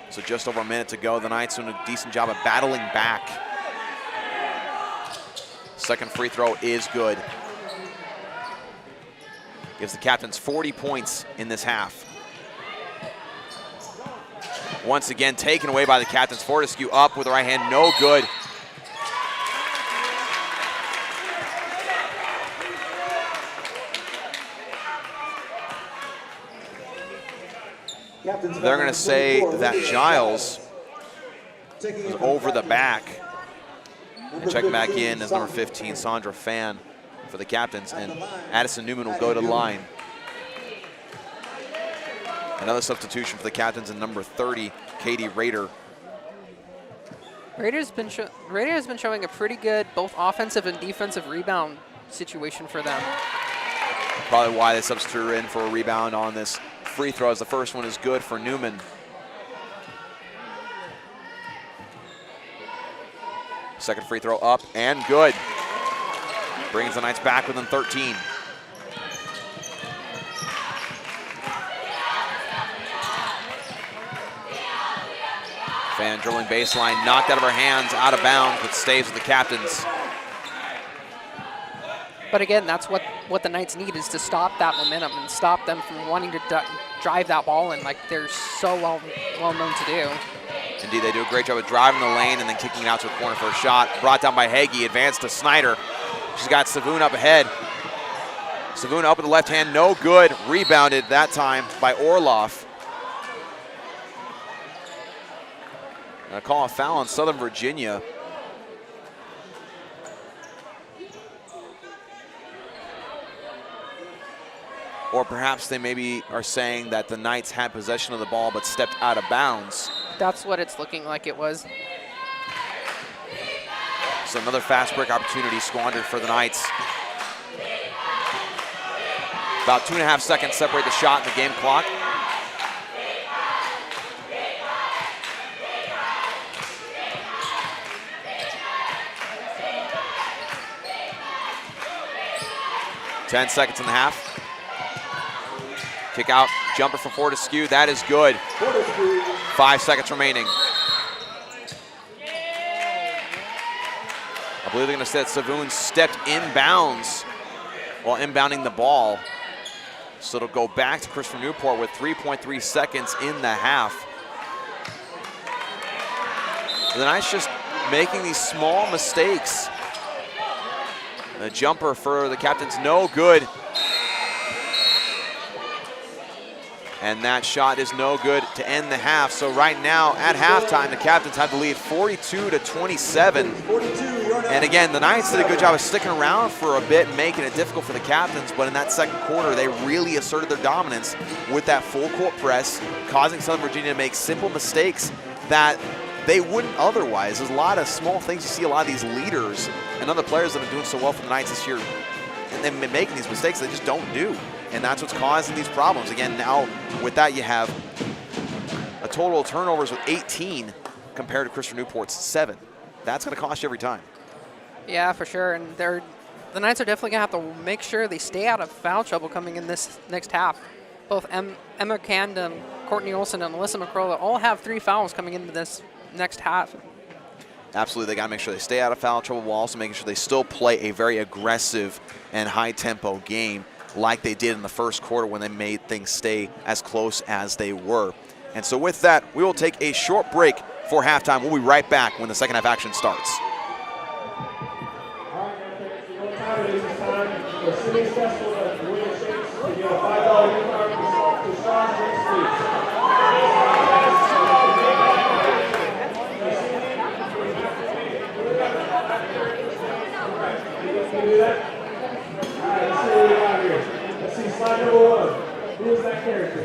So just over a minute to go. The Knights doing a decent job of battling back. Second free throw is good. Gives the Captains 40 points in this half. Once again taken away by the Captains. Fortescue up with the right hand, no good. They're going to say that Giles was over the back. And check back in as number 15, Sandra Fan, for the Captains. And Addison Newman will go to the line. Another substitution for the Captains in number 30, Katie Rader. Rader has been showing a pretty good both offensive and defensive rebound situation for them. Probably why they substituted her in for a rebound on this free throw, as the first one is good for Newman. Second free throw up and good. Brings the Knights back within 13. Fan dribbling baseline, knocked out of her hands, out of bounds, but stays with the Captains. But again, that's what the Knights need, is to stop that momentum and stop them from wanting to drive that ball in like they're so well known to do. Indeed, they do a great job of driving the lane and then kicking it out to a corner for a shot. Brought down by Heggie, advanced to Snyder. She's got Savoon up ahead. Savoon up with the left hand, no good. Rebounded that time by Orloff. And a call a foul on Southern Virginia. Or perhaps they maybe are saying that the Knights had possession of the ball but stepped out of bounds. That's what it's looking like it was. So another fast break opportunity squandered for the Knights. About 2.5 seconds separate the shot in the game clock. Ten seconds in the half. Kick out, jumper for Fortescue, that is good. 5 seconds remaining. I believe they're gonna say that Savoon stepped inbounds while inbounding the ball. So it'll go back to Chris from Newport with 3.3 seconds in the half. The Knights just making these small mistakes. The jumper for the Captains, no good. And that shot is no good to end the half. So right now, at halftime, the Captains have the lead 42-27. 42, your And again, the Knights did a good job of sticking around for a bit, making it difficult for the captains, but in that second quarter, they really asserted their dominance with that full court press, causing Southern Virginia to make simple mistakes that they wouldn't otherwise. There's a lot of small things. You see a lot of these leaders and other players that have been doing so well for the Knights this year, and they've been making these mistakes they just don't do. And that's what's causing these problems. Again, now with that, you have a total of turnovers with 18 compared to Christopher Newport's 7. That's going to cost you every time. Yeah, for sure. And the Knights are definitely going to have to make sure they stay out of foul trouble coming in this next half. Both Emma Candom, Courtney Olson, and Alyssa McCrolla all have 3 fouls coming into this next half. Absolutely, they got to make sure they stay out of foul trouble while also making sure they still play a very aggressive and high-tempo game like they did in the first quarter when they made things stay as close as they were. And so with that, we will take a short break for halftime. We'll be right back when the second half action starts. All right, now, you know what time it is? It's time for City's Festival at the William Shakes to get a $5 gift card to Stars Drinks Suites. Can you do that? All right, let's see what we got here. Let's see slide number 1. Who is that character?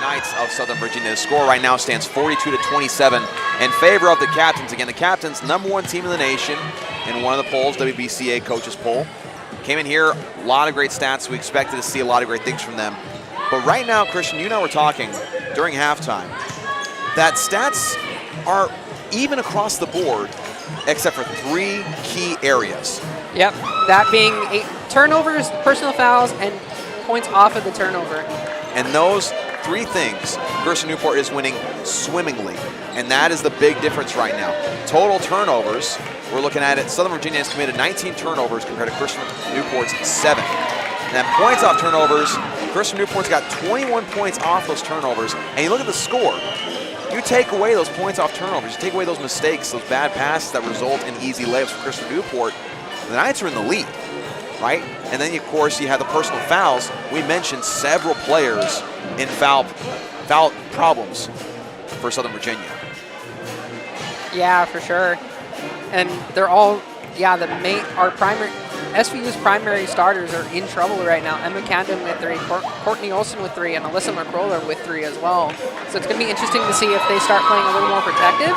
Knights of Southern Virginia. The score right now stands 42-27 in favor of the Captains. Again, the Captains, #1 team in the nation in one of the polls, WBCA coaches poll. Came in here, a lot of great stats. We expected to see a lot of great things from them. But right now, Christian, you and I were talking during halftime that stats are even across the board except for 3 key areas. Yep, that being 8 turnovers, personal fouls, and points off of the turnover. And those 3 things, Christian Newport is winning swimmingly, and that is the big difference right now. Total turnovers, we're looking at it, Southern Virginia has committed 19 turnovers compared to Christian Newport's 7. And then points off turnovers, Christian Newport's got 21 points off those turnovers, and you look at the score, you take away those points off turnovers, you take away those mistakes, those bad passes that result in easy layups for Christian Newport, the Knights are in the lead, right? And then, of course, you have the personal fouls. We mentioned several players in foul problems for Southern Virginia. Yeah, for sure. And they're all, our primary, SVU's primary starters are in trouble right now. Emma Camden with 3, Courtney Olson with 3, and Alyssa McCroller with 3 as well. So it's going to be interesting to see if they start playing a little more protective,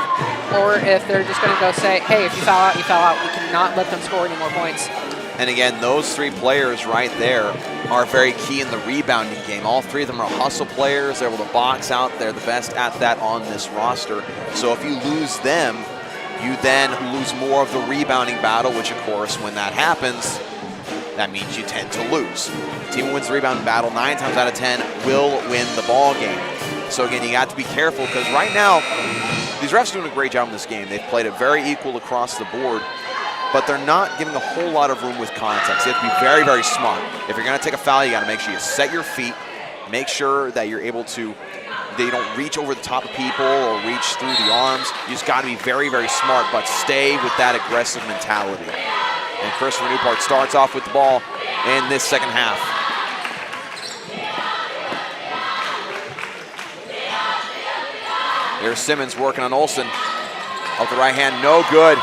or if they're just going to go say, hey, if you foul out, you foul out. We cannot let them score any more points. And again, those 3 players right there are very key in the rebounding game. All 3 of them are hustle players. They're able to box out. They're the best at that on this roster. So if you lose them, you then lose more of the rebounding battle, which, of course, when that happens, that means you tend to lose. The team who wins the rebounding battle 9 times out of 10 will win the ball game. So again, you got to be careful because right now, these refs are doing a great job in this game. They've played it very equal across the board, but they're not giving a whole lot of room with context. You have to be very, very smart. If you're going to take a foul, you got to make sure you set your feet, make sure that you're able to, that you don't reach over the top of people or reach through the arms. You just got to be very, very smart, but stay with that aggressive mentality. And Christopher Newport starts off with the ball in this second half. There's Simmons working on Olson. Off the right hand, no good.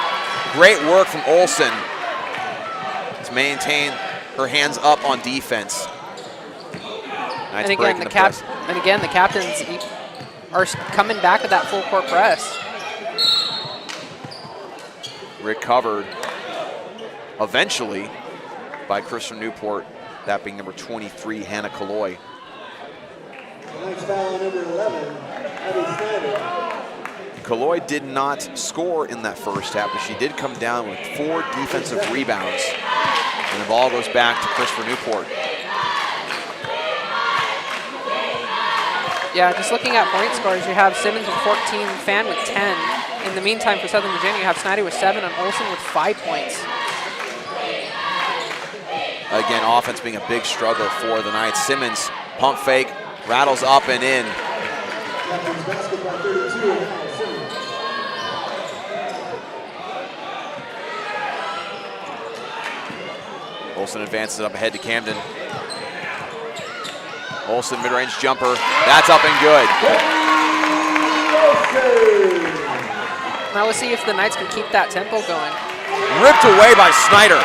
Great work from Olson to maintain her hands up on defense. And again, the captains are coming back with that full court press. Recovered eventually by Christian Newport, that being number 23, Hannah Kaloy. Next foul, number 11, Abby Snyder. Kaloy did not score in that first half, but she did come down with 4 defensive rebounds. And the ball goes back to Christopher Newport. Yeah, just looking at point scores, you have Simmons with 14, Fan with 10. In the meantime, for Southern Virginia, you have Snyder with 7 and Olson with 5 points. Again, offense being a big struggle for the Knights. Simmons, pump fake, rattles up and in. Captain's basket by 32, Simmons. Olson advances up ahead to Camden. Olson mid-range jumper, that's up and good. Now let's see if the Knights can keep that tempo going. Ripped away by Snyder.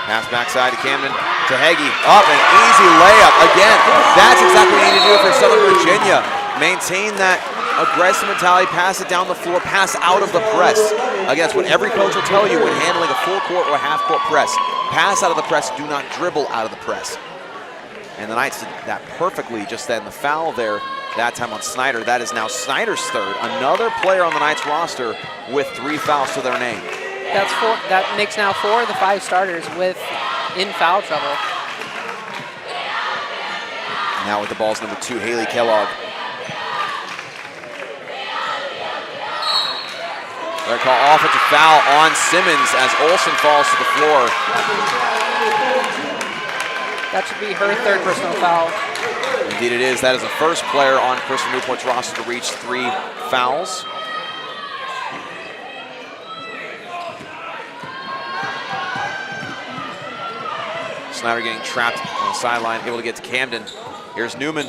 Pass backside to Camden, to Heggie, up an easy layup. Again, that's exactly what you need to do for Southern Virginia. Maintain that aggressive mentality, pass it down the floor, pass out of the press. Again, that's what every coach will tell you when handling a full court or a half court press. Pass out of the press, do not dribble out of the press. And the Knights did that perfectly just then. The foul there, that time on Snyder. That is now Snyder's 3rd. Another player on the Knights roster with 3 fouls to their name. That's 4. That makes now 4 of the 5 starters in foul trouble. Now with the ball's number 2, Haley Kellogg. They're called offensive foul on Simmons as Olson falls to the floor. That should be her third personal foul. Indeed it is. That is the first player on Christopher Newport's roster to reach 3 fouls. Snyder getting trapped on the sideline, able to get to Camden. Here's Newman.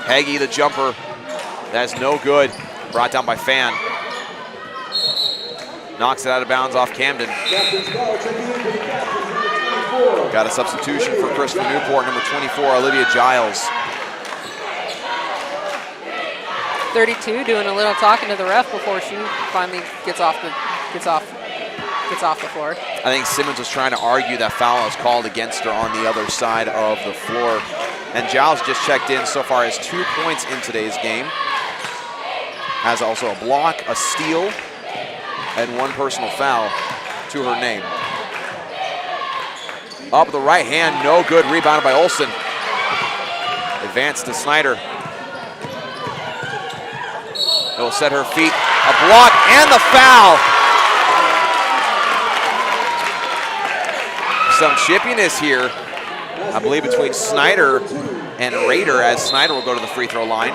Heggie, the jumper. That's no good. Brought down by Fan. Knocks it out of bounds off Camden. Got a substitution for Christopher Newport, number 24, Olivia Giles. 32 doing a little talking to the ref before she finally gets off the floor. I think Simmons was trying to argue that foul was called against her on the other side of the floor. And Giles just checked in so far as 2 points in today's game. Has also a block, a steal, and 1 personal foul to her name. Up the right hand, no good, rebounded by Olsen. Advance to Snyder. It'll set her feet, a block, and the foul. Some chippiness here, I believe, between Snyder and Rader, as Snyder will go to the free throw line.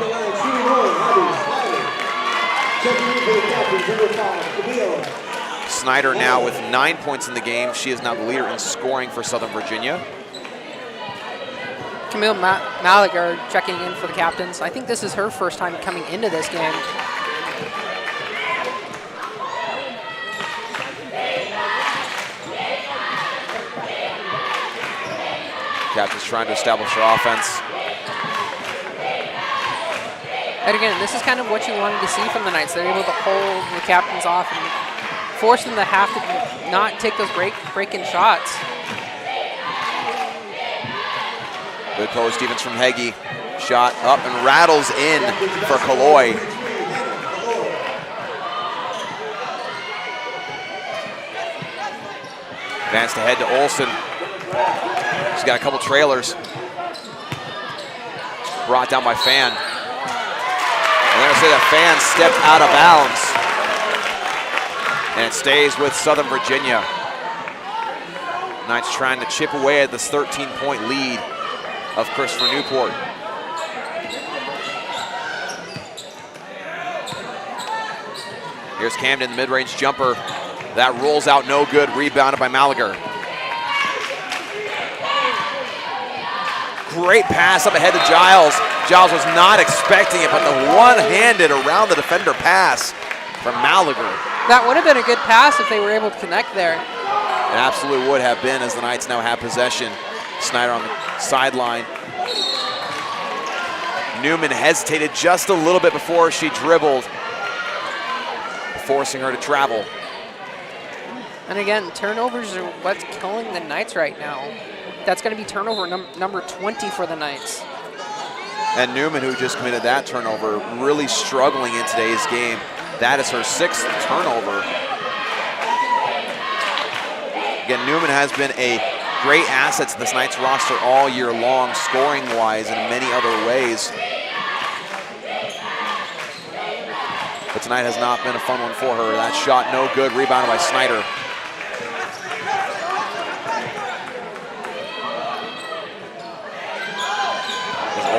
Snyder now with 9 points in the game. She is now the leader in scoring for Southern Virginia. Camille Malagar checking in for the captains. I think this is her first time coming into this game. Captain's trying to establish her offense. And again, this is kind of what you wanted to see from the Knights. They're able to hold the captains off and force them to have to not take those break-in shots. Good post Stevens from Heggie. Shot up and rattles in for Kaloy. Advance to head to Olsen. She's got a couple trailers. Brought down by Fan. And they're going to say that Fan stepped out of bounds. And it stays with Southern Virginia. Knights trying to chip away at this 13-point lead of Christopher Newport. Here's Camden, the mid-range jumper. That rolls out no good, rebounded by Malagar. Great pass up ahead to Giles. Giles was not expecting it, but the one-handed around the defender pass from Malagar. That would have been a good pass if they were able to connect there. It absolutely would have been, as the Knights now have possession. Snyder on the sideline. Newman hesitated just a little bit before she dribbled, forcing her to travel. And again, turnovers are what's killing the Knights right now. That's going to be turnover number 20 for the Knights. And Newman, who just committed that turnover, really struggling in today's game. That is her 6th turnover. Again, Newman has been a great asset to this Knights roster all year long, scoring-wise and in many other ways. But tonight has not been a fun one for her. That shot no good, rebounded by Snyder.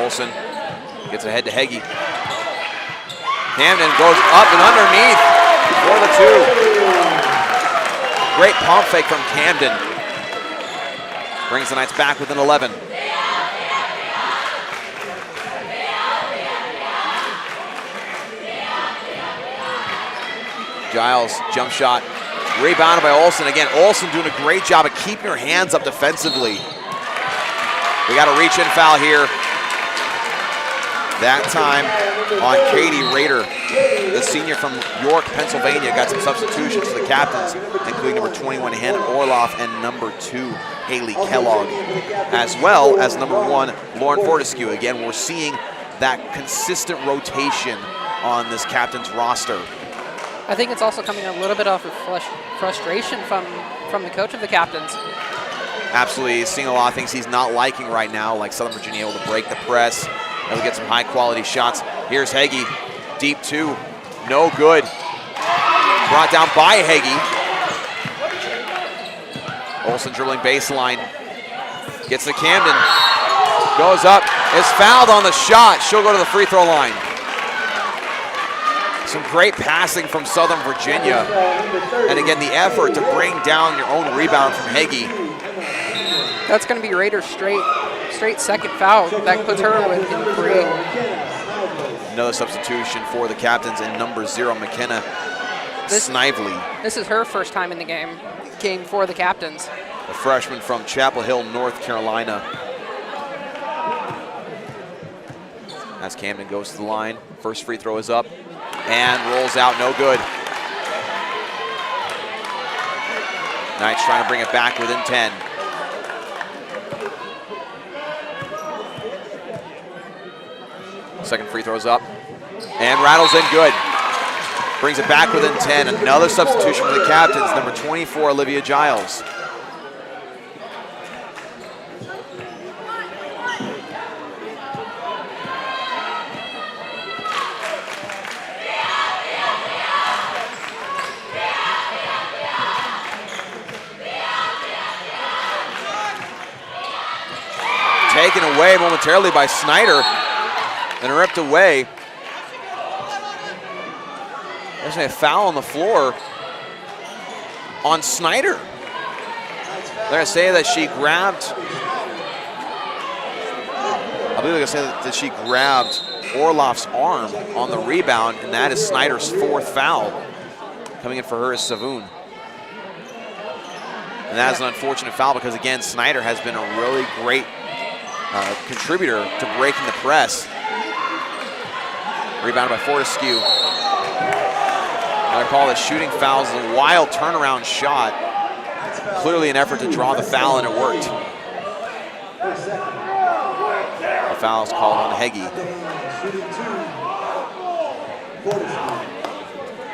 Olsen gets ahead to Heggie. Camden goes up and underneath for the 2. Great pump fake from Camden. Brings the Knights back within 11. Giles, jump shot, rebounded by Olsen. Again, Olsen doing a great job of keeping her hands up defensively. We got a reach-in foul here. That time on Katie Rader, the senior from York, Pennsylvania. Got some substitutions for the captains, including number 21, Hannah Orloff, and number 2, Haley Kellogg, as well as number 1, Lauren Fortescue. Again, we're seeing that consistent rotation on this captain's roster. I think it's also coming a little bit off of frustration from the coach of the captains. Absolutely, he's seeing a lot of things he's not liking right now, like Southern Virginia able to break the press, able to get some high-quality shots. Here's Heggie, deep 2, no good. Brought down by Heggie. Olsen dribbling baseline. Gets to Camden. Goes up. Is fouled on the shot. She'll go to the free throw line. Some great passing from Southern Virginia. And again, the effort to bring down your own rebound from Heggie. That's going to be Raiders' straight second foul. That puts her within 3. Another substitution for the captains in number 0, McKenna Snively. This is her first time in the game for the captains. A freshman from Chapel Hill, North Carolina. As Camden goes to the line, first free throw is up and rolls out, no good. Knights trying to bring it back within 10. Second free throw's up and rattles in good. Brings it back within 10. Another substitution for the captains, number 24, Olivia Giles. Taken away momentarily by Snyder and ripped away. There's a foul on the floor on Snyder. They're going to say that she grabbed, I believe they're going to say that she grabbed Orloff's arm on the rebound, and that is Snyder's 4th foul. Coming in for her is Savoon. And that is an unfortunate foul because, again, Snyder has been a really great contributor to breaking the press. Rebounded by Fortescue. Another call that shooting fouls, a wild turnaround shot. Clearly an effort to draw the foul, and it worked. The foul is called on Heggie.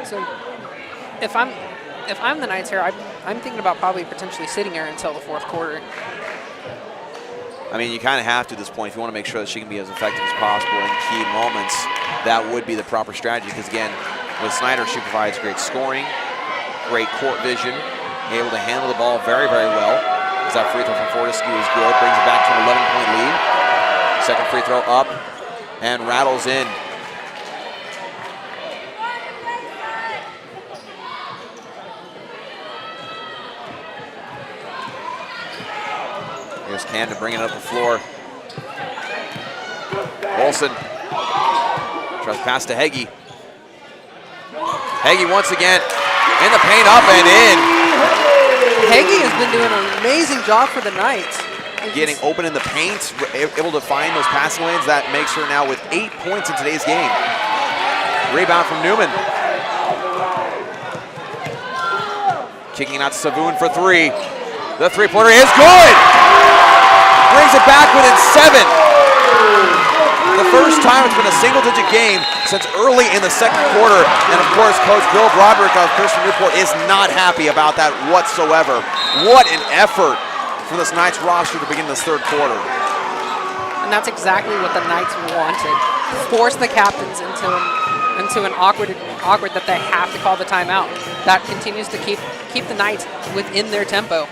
So if I'm the Knights here, I'm thinking about probably potentially sitting her until the 4th quarter. I mean, you kind of have to at this point if you want to make sure that she can be as effective as possible in key moments. That would be the proper strategy because, again, with Snyder, she provides great scoring, great court vision, able to handle the ball very, very well. As that free throw from Fortescue is good, brings it back to an 11-point lead. Second free throw up and rattles in. Here's Cam to bring it up the floor. Olsen tries to pass to Heggie. Heggie once again in the paint, up and in. Heggie has been doing an amazing job for the Knights. Getting open in the paint, able to find those passing lanes. That makes her now with 8 points in today's game. Rebound from Newman. Kicking out Savoon for 3. The three-pointer is good. Brings it back within 7. The first time it's been a single-digit game since early in the second quarter. And of course, Coach Bill Broderick of Christian Newport is not happy about that whatsoever. What an effort from this Knights roster to begin this third quarter. And that's exactly what the Knights wanted. Force the captains into an awkward that they have to call the timeout. That continues to keep the Knights within their tempo.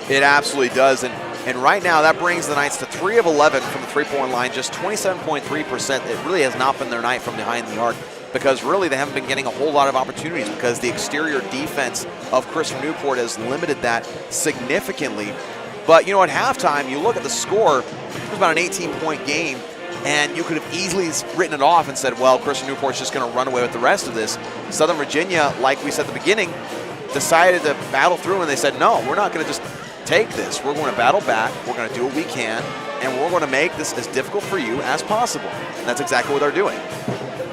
It absolutely does. And right now, that brings the Knights to 3 of 11 from the three-point line, just 27.3%. It really has not been their night from behind the arc because really they haven't been getting a whole lot of opportunities because the exterior defense of Christian Newport has limited that significantly. But, you know, at halftime, you look at the score, it was about an 18-point game, and you could have easily written it off and said, well, Christian Newport's just going to run away with the rest of this. Southern Virginia, like we said at the beginning, decided to battle through, and they said, no, we're not going to just take this. We're going to battle back. We're going to do what we can, and we're going to make this as difficult for you as possible. And that's exactly what they're doing.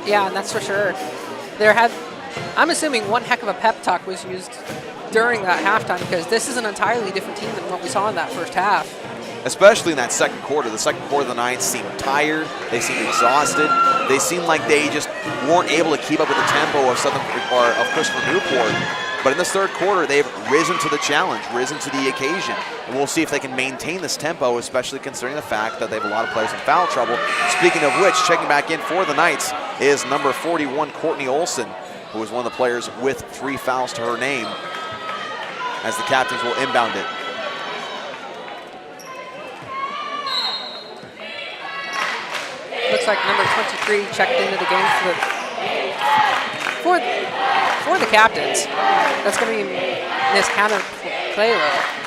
Yeah, and that's for sure. I'm assuming one heck of a pep talk was used during that halftime because this is an entirely different team than what we saw in that first half. Especially in that second quarter. The second quarter, the Knights seemed tired. They seemed exhausted. They seemed like they just weren't able to keep up with the tempo of Christopher Newport. But in this third quarter, they've risen to the challenge, risen to the occasion. And we'll see if they can maintain this tempo, especially considering the fact that they have a lot of players in foul trouble. Speaking of which, checking back in for the Knights is number 41, Courtney Olsen, who is one of the players with 3 fouls to her name, as the captains will inbound it. looks like number 23 checked into the game for the captains. That's going to be Miss Hannah Claylow.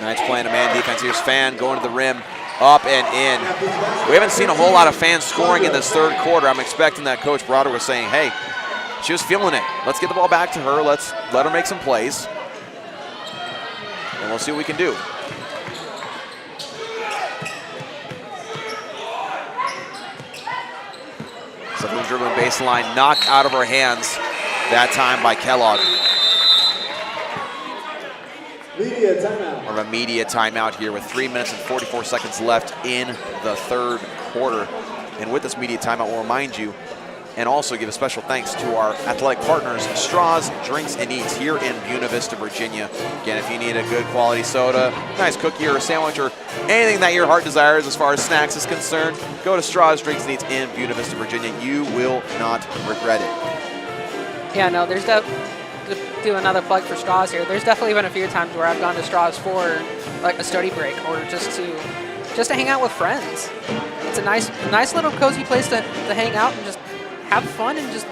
Knights playing a man defense. Here's Fan going to the rim, up and in. We haven't seen a whole lot of Fan scoring in this third quarter. I'm expecting that Coach Broderick was saying, hey, she was feeling it. Let's get the ball back to her. Let's let her make some plays. And we'll see what we can do. Savoon dribbling baseline, knocked out of her hands that time by Kellogg. Media timeout. More of a media timeout here with 3 minutes and 44 seconds left in the third quarter. And with this media timeout, we'll remind you and also give a special thanks to our athletic partners, Straws, Drinks, and Eats here in Buena Vista, Virginia. Again, if you need a good quality soda, nice cookie or a sandwich, or anything that your heart desires as far as snacks is concerned, go to Straws, Drinks, and Eats in Buena Vista, Virginia. You will not regret it. Yeah, no, there's to do another plug for Straws here. There's definitely been a few times where I've gone to Straws for like a study break or just to hang out with friends. It's a nice little cozy place to hang out and just have fun and just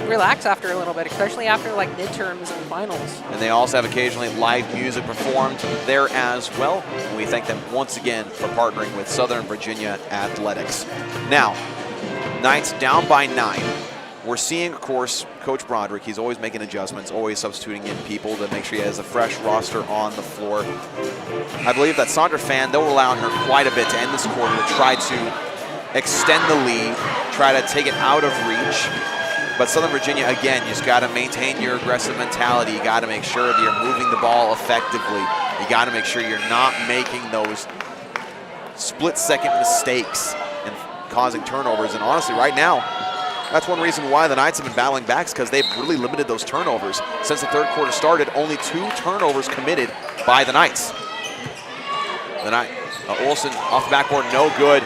relax after a little bit, especially after like midterms and finals. And they also have occasionally live music performed there as well. And we thank them once again for partnering with Southern Virginia Athletics. Now, Knights down by 9. We're seeing, of course, Coach Broderick. He's always making adjustments, always substituting in people to make sure he has a fresh roster on the floor. I believe that Sandra Fan, they'll allow her quite a bit to end this quarter to try to extend the lead, try to take it out of reach. But Southern Virginia, again, you just got to maintain your aggressive mentality. You got to make sure that you're moving the ball effectively. You got to make sure you're not making those split-second mistakes and causing turnovers. And honestly, right now, that's one reason why the Knights have been battling back, because they've really limited those turnovers. Since the third quarter started, only 2 turnovers committed by the Knights. Olsen off the backboard, no good.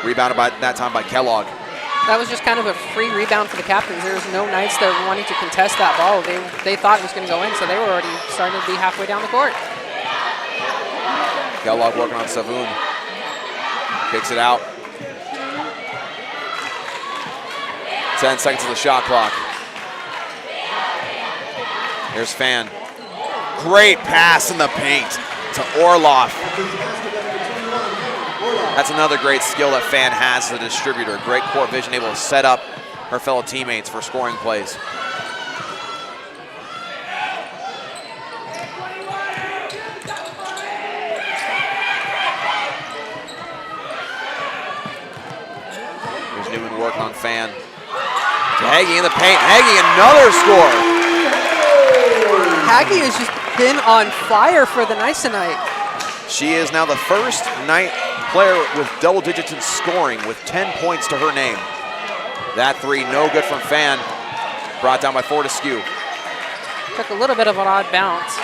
Rebounded by that time by Kellogg. That was just kind of a free rebound for the captains. There was no Knights that were wanting to contest that ball. They thought it was going to go in, so they were already starting to be halfway down the court. Kellogg working on Savoon. Kicks it out. 10 seconds of the shot clock. Here's Fan. Great pass in the paint to Orloff. That's another great skill that Fan has as a distributor. Great court vision, able to set up her fellow teammates for scoring plays. Here's Newman working on Fan. Hagee in the paint. Hagee, another score. Hagee has just been on fire for the Knights tonight. She is now the first Knight player with double digits in scoring with 10 points to her name. That 3, no good from Fan. Brought down by Fortescue. Took a little bit of an odd bounce.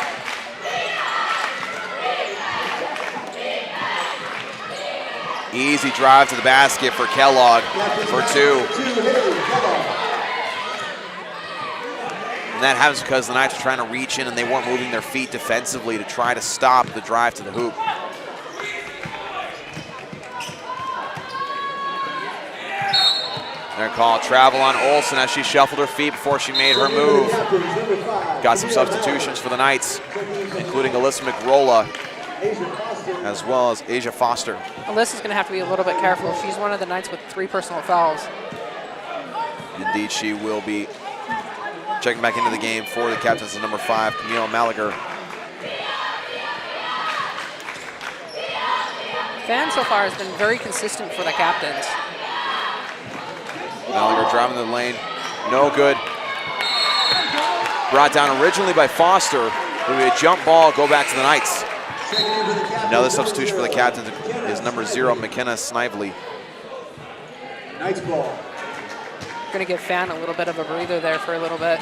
Easy drive to the basket for Kellogg for 2. And that happens because the Knights were trying to reach in and they weren't moving their feet defensively to try to stop the drive to the hoop. They're called travel on Olsen as she shuffled her feet before she made her move. Got some substitutions for the Knights, including Alyssa McRolla, as well as Asia Foster. Alyssa's going to have to be a little bit careful. She's one of the Knights with 3 personal fouls. Indeed, she will be checking back into the game for the captains of number 5, Camille Malager. Fan so far has been very consistent for the captains. Malager driving the lane, no good. Brought down originally by Foster. It'll be a jump ball, go back to the Knights. Another substitution for the captains is number 0, McKenna Snively. Knights ball. Going to give Fan a little bit of a breather there for a little bit.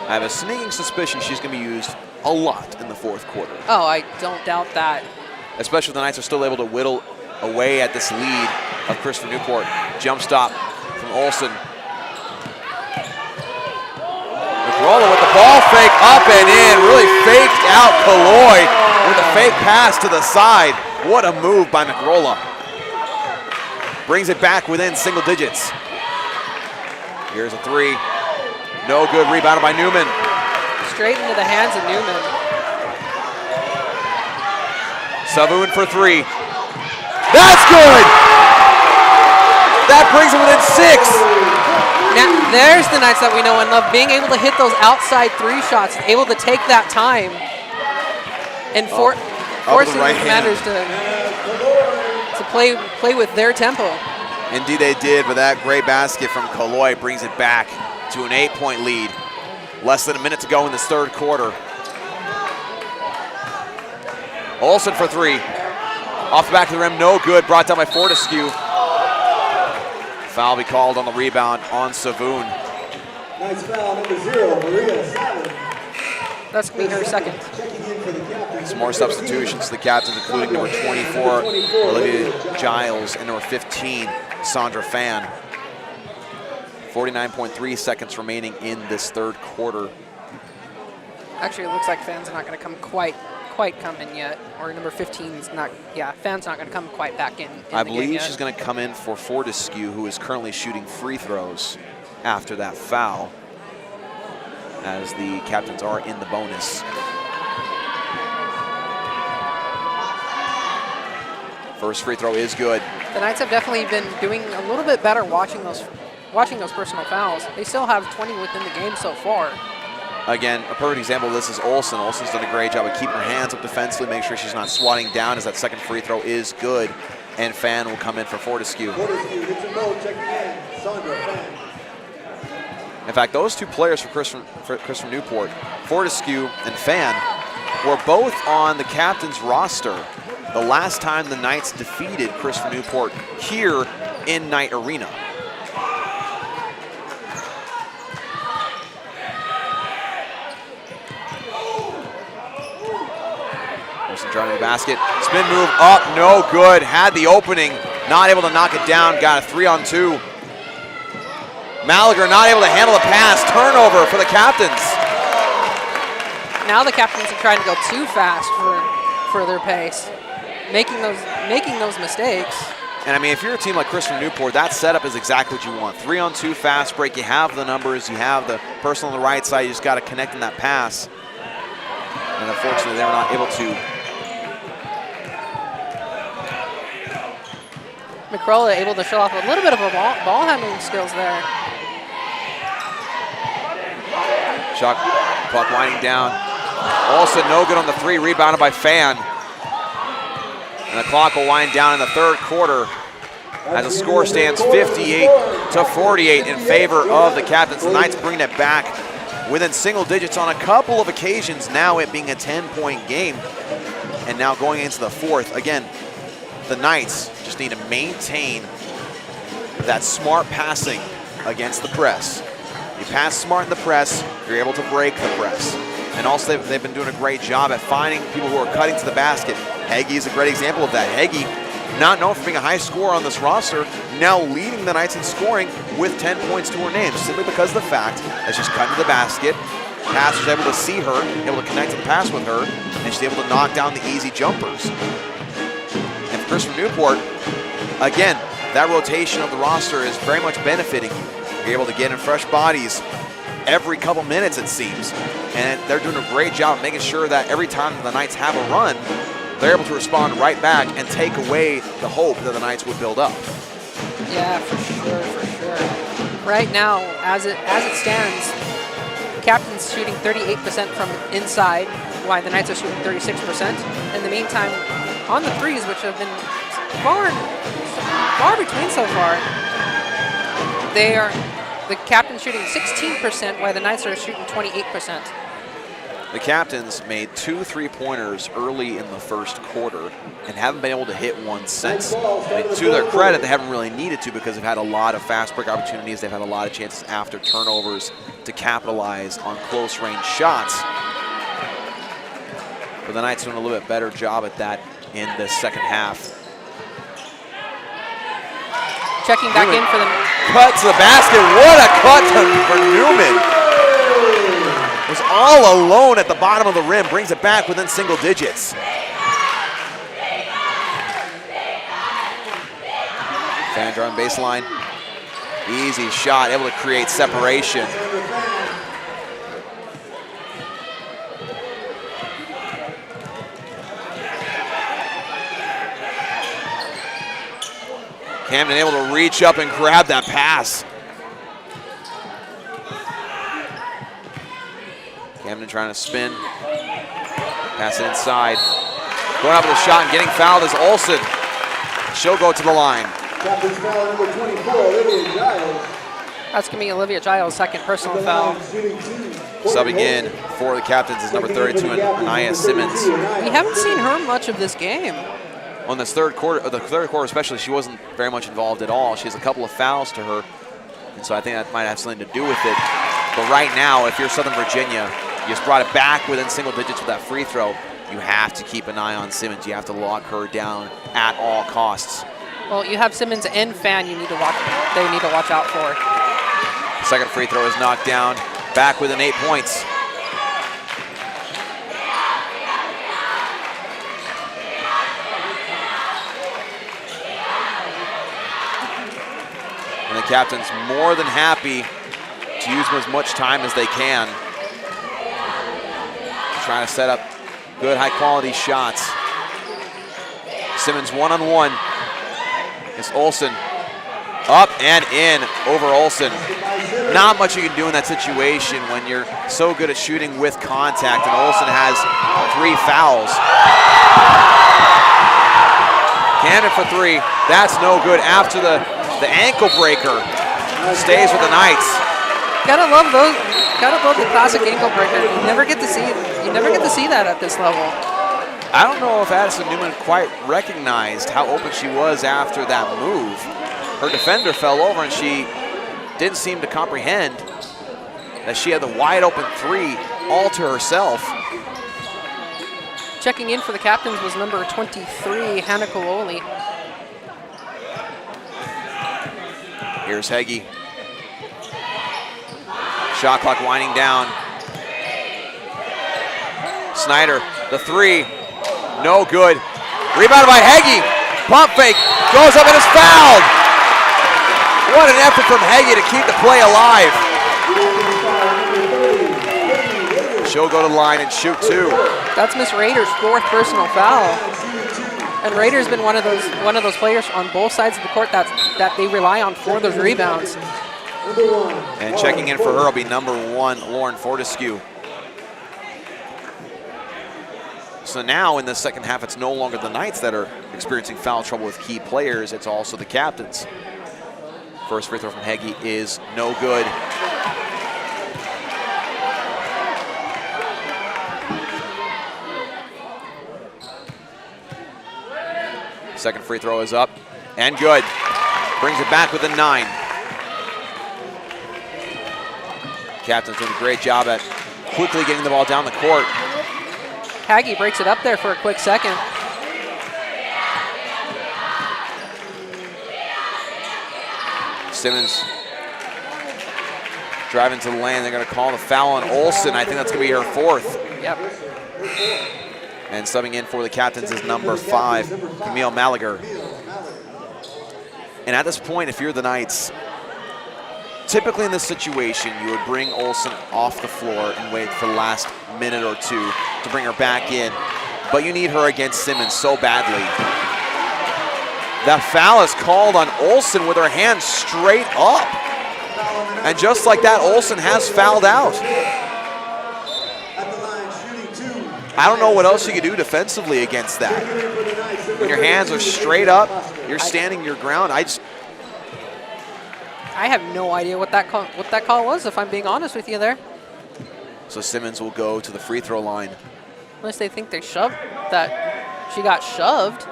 I have a sneaking suspicion she's going to be used a lot in the fourth quarter. Oh, I don't doubt that. Especially if the Knights are still able to whittle away at this lead of Christopher Newport. Jump stop from Olsen. McRolla with the ball fake. break up and in. Really faked out Kaloy with a fake pass to the side. What a move by McRolla. Brings it back within single digits. Here's a three. No good, rebounded by Newman. Straight into the hands of Newman. Savoon for three. That's good! That brings it within 6. Now, there's the Knights that we know and love, being able to hit those outside 3 shots, able to take that time and forcing the Commanders to play with their tempo. Indeed they did, but that great basket from Kaloy brings it back to an 8-point lead. Less than a minute to go in this third quarter. Olsen for three. Off the back of the rim, no good. Brought down by Fortescue. Foul be called on the rebound on Savoon. Nice foul, number 0, Maria Savage. That's going to be her second. Some more substitutions to the captains, including number 24, Olivia Giles, and number 15, Sandra Fan. 49.3 seconds remaining in this third quarter. Actually, it looks like Fan's not going to come quite come in yet, or number 15's not. Yeah, Fan's not going to come quite back in I the game believe yet. she's going to come in for Fortescue, who is currently shooting free throws after that foul, as the captains are in the bonus. First free throw is good. The Knights have definitely been doing a little bit better watching those personal fouls. They still have 20 within the game so far. Again, a perfect example of this is Olsen. Olsen's done a great job of keeping her hands up defensively, make sure she's not swatting down, as that second free throw is good. And Fan will come in for Fortescue. Fortescue hits a goal, checking in. Sandra Fan. In fact, those two players for Chris from Newport, Fortescue and Fan, were both on the captain's roster the last time the Knights defeated Chris from Newport here in Knight Arena. Driving the basket, spin move up, no good. Had the opening, not able to knock it down. Got a 3-on-2. Malager not able to handle the pass. Turnover for the captains. Now the captains are trying to go too fast for their pace, making those mistakes. And I mean, if you're a team like Chris from Newport, that setup is exactly what you want. 3-on-2 fast break. You have the numbers. You have the person on the right side. You just got to connect in that pass. And unfortunately, they were not able to. McRolla able to show off a little bit of a ball handling skills there. Shot clock winding down. Also no good on the three, rebounded by Fan. And the clock will wind down in the third quarter as the score stands 58-48 in favor of the captains. The Knights bring it back within single digits on a couple of occasions, now it being a 10-point game. And now going into the fourth, again, the Knights just need to maintain that smart passing against the press. You pass smart in the press, you're able to break the press. And also they've been doing a great job at finding people who are cutting to the basket. Heggie is a great example of that. Heggie, not known for being a high scorer on this roster, now leading the Knights in scoring with 10 points to her name, simply because of the fact that she's cutting to the basket. Passer's able to see her, able to connect to the pass with her, and she's able to knock down the easy jumpers. And for Chris from Newport, again, that rotation of the roster is very much benefiting you. You're able to get in fresh bodies every couple minutes, it seems. And they're doing a great job of making sure that every time the Knights have a run, they're able to respond right back and take away the hope that the Knights would build up. Yeah, for sure. Right now, as it stands, the captain's shooting 38% from inside, while the Knights are shooting 36%. In the meantime, on the threes, which have been far between so far, the captain's shooting 16%, while the Knights are shooting 28%. The captains made 2 3-pointers early in the first quarter and haven't been able to hit one since. I mean, to their credit, they haven't really needed to because they've had a lot of fast break opportunities. They've had a lot of chances after turnovers to capitalize on close-range shots. But the Knights are doing a little bit better job at that in the second half. Checking back in for the... Cut to the basket. What a cut for Newman. Was all alone at the bottom of the rim, brings it back within single digits. Fandra on baseline. Easy shot, able to create separation. Camden able to reach up and grab that pass. Camden trying to spin. Pass it inside. Going up with a shot and getting fouled is Olsen. She'll go to the line. Captain's foul number 24, Olivia Giles. That's going to be Olivia Giles' second personal foul. Subbing in for the captains is number 32, Anaya Simmons. We haven't seen her much of this game. On this third quarter, especially, she wasn't very much involved at all. She has a couple of fouls to her, and so I think that might have something to do with it. But right now, if you're Southern Virginia, you just brought it back within single digits with that free throw. You have to keep an eye on Simmons. You have to lock her down at all costs. Well, you have Simmons and Fan you need to watch. They need to watch out for. Second free throw is knocked down. Back within 8 points. And the captain's more than happy to use as much time as they can. Trying to set up good high-quality shots. Simmons one-on-one. It's Olsen. Up and in over Olsen. Not much you can do in that situation when you're so good at shooting with contact, and Olsen has 3 fouls. Camden for 3. That's no good after the ankle breaker. Stays with the Knights. Gotta love those. Gotta love the classic ankle breaker. You never get to see it. You never get to see that at this level. I don't know if Addison Newman quite recognized how open she was after that move. Her defender fell over and she didn't seem to comprehend that she had the wide open 3 all to herself. Checking in for the captains was number 23, Hannah Kololi. Here's Heggie. Shot clock winding down. Snyder, the 3, no good. Rebounded by Heggie. Pump fake, goes up and is fouled. What an effort from Heggie to keep the play alive. She'll go to the line and shoot 2. That's Miss Rader's 4th personal foul. And Rader's been one of those players on both sides of the court that they rely on for those rebounds. And checking in for her will be number 1, Lauren Fortescue. So now in the second half, it's no longer the Knights that are experiencing foul trouble with key players, it's also the captains. First free throw from Heggie is no good. Second free throw is up and good. Brings it back within 9. Captain's doing a great job at quickly getting the ball down the court. Haggie breaks it up there for a quick second. Simmons driving to the lane. They're going to call the foul on Olsen. I think that's going to be her 4th. Yep. And subbing in for the captains is number 5, Camille Malager. And at this point, if you're the Knights, typically in this situation, you would bring Olsen off the floor and wait for the last minute or 2 to bring her back in. But you need her against Simmons so badly. That foul is called on Olsen with her hand straight up. And just like that, Olsen has fouled out. I don't know what else you could do defensively against that. When your hands are straight up, you're standing your ground. I have no idea what that call was, if I'm being honest with you there. So Simmons will go to the free throw line. Unless they think that she got shoved.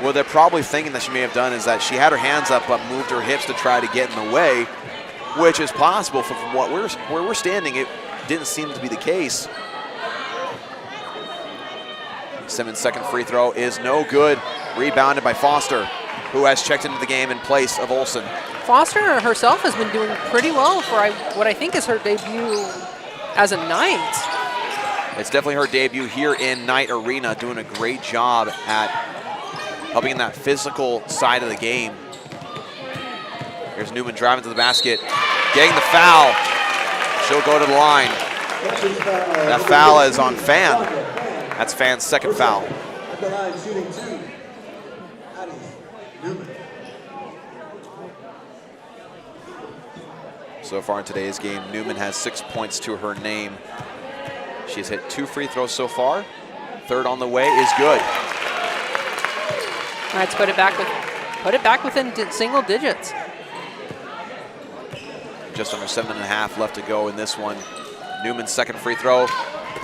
What they're probably thinking that she may have done is that she had her hands up but moved her hips to try to get in the way, which is possible from where we're standing. It didn't seem to be the case. Simmons' second free throw is no good. Rebounded by Foster, who has checked into the game in place of Olsen. Foster herself has been doing pretty well for what I think is her debut as a Knight. It's definitely her debut here in Knight Arena, doing a great job at helping in that physical side of the game. Here's Newman driving to the basket, getting the foul. She'll go to the line. That foul is on Fan. That's Fan's second foul. At the line, shooting 2. Addie Newman. So far in today's game, Newman has 6 points to her name. She's hit 2 free throws so far. Third on the way is good. Let's put it back within single digits. Just under 7.5 left to go in this one. Newman's second free throw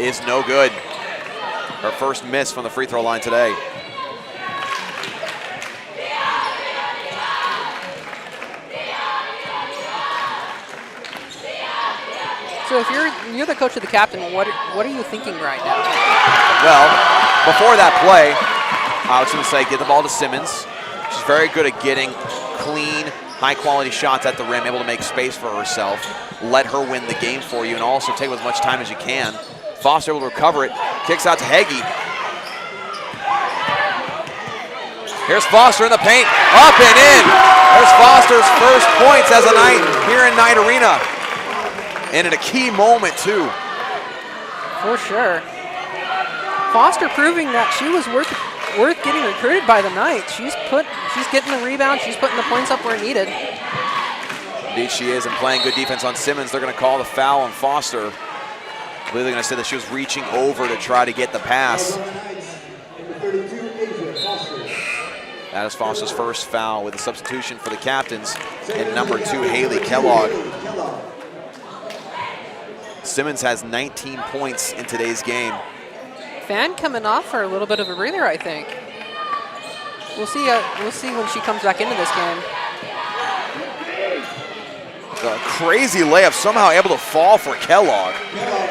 is no good. Her first miss from the free throw line today. So if you're the coach of the captain, what are you thinking right now? Well, before that play, I was going to say get the ball to Simmons. She's very good at getting clean, high-quality shots at the rim, able to make space for herself. Let her win the game for you, and also take as much time as you can. Foster able to recover it, kicks out to Heggie. Here's Foster in the paint, up and in. There's Foster's first points as a Knight here in Knight Arena. And in a key moment, too. For sure. Foster proving that she was worth getting recruited by the Knights. She's getting the rebound, she's putting the points up where needed. Indeed she is, and playing good defense on Simmons. They're going to call the foul on Foster. I believe they're going to say that she was reaching over to try to get the pass. That is Foster's first foul with a substitution for the captains and number 2, Haley Kellogg. Simmons has 19 points in today's game. Fan coming off for a little bit of a breather, I think. We'll see when she comes back into this game. A crazy layup, somehow able to fall for Kellogg.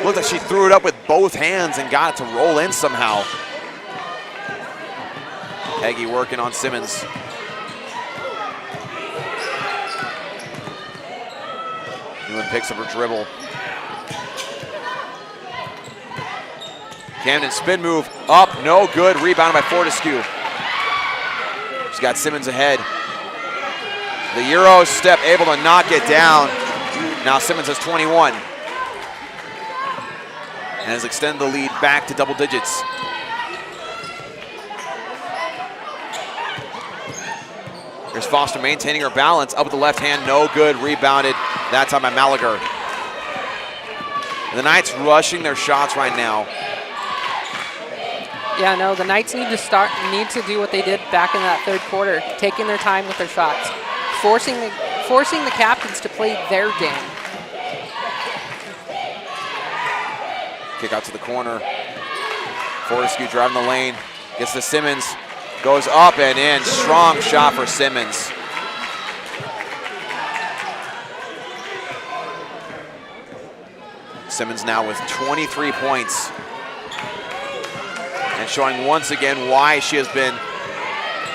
Looked like she threw it up with both hands and got it to roll in somehow. Heggie working on Simmons. Newman picks up her dribble. Camden spin move, up, no good. Rebounded by Fortescue. She's got Simmons ahead. The Euro step able to knock it down. Now Simmons has 21. And has extended the lead back to double digits. Here's Foster maintaining her balance. Up with the left hand, no good. Rebounded, that time by Malager. The Knights rushing their shots right now. Yeah, no, the Knights need to do what they did back in that third quarter, taking their time with their shots, forcing the captains to play their game. Kick out to the corner. Fortescue driving the lane, gets to Simmons, goes up and in. Strong shot for Simmons. Simmons now with 23 points. And showing once again why she has been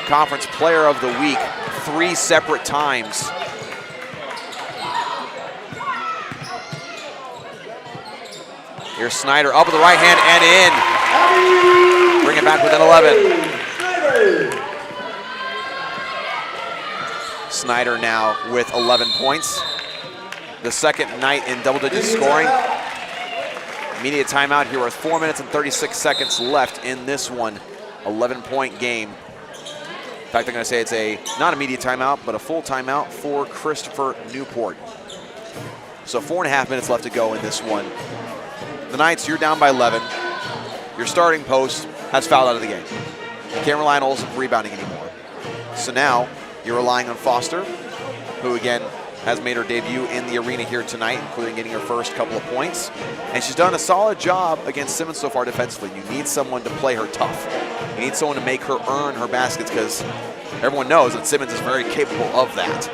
Conference Player of the Week 3 separate times. Here's Snyder up with the right hand and in. Bring it back within 11. Snyder now with 11 points. The second Knight in double-digit scoring. Immediate timeout here with 4 minutes and 36 seconds left in this one. 11-point game. In fact, they're going to say it's not immediate timeout, but a full timeout for Christopher Newport. So 4.5 minutes left to go in this one. The Knights, you're down by 11. Your starting post has fouled out of the game. You can't rely on Olsen rebounding anymore. So now you're relying on Foster, who again has made her debut in the arena here tonight, including getting her first couple of points. And she's done a solid job against Simmons so far defensively. You need someone to play her tough. You need someone to make her earn her baskets, because everyone knows that Simmons is very capable of that.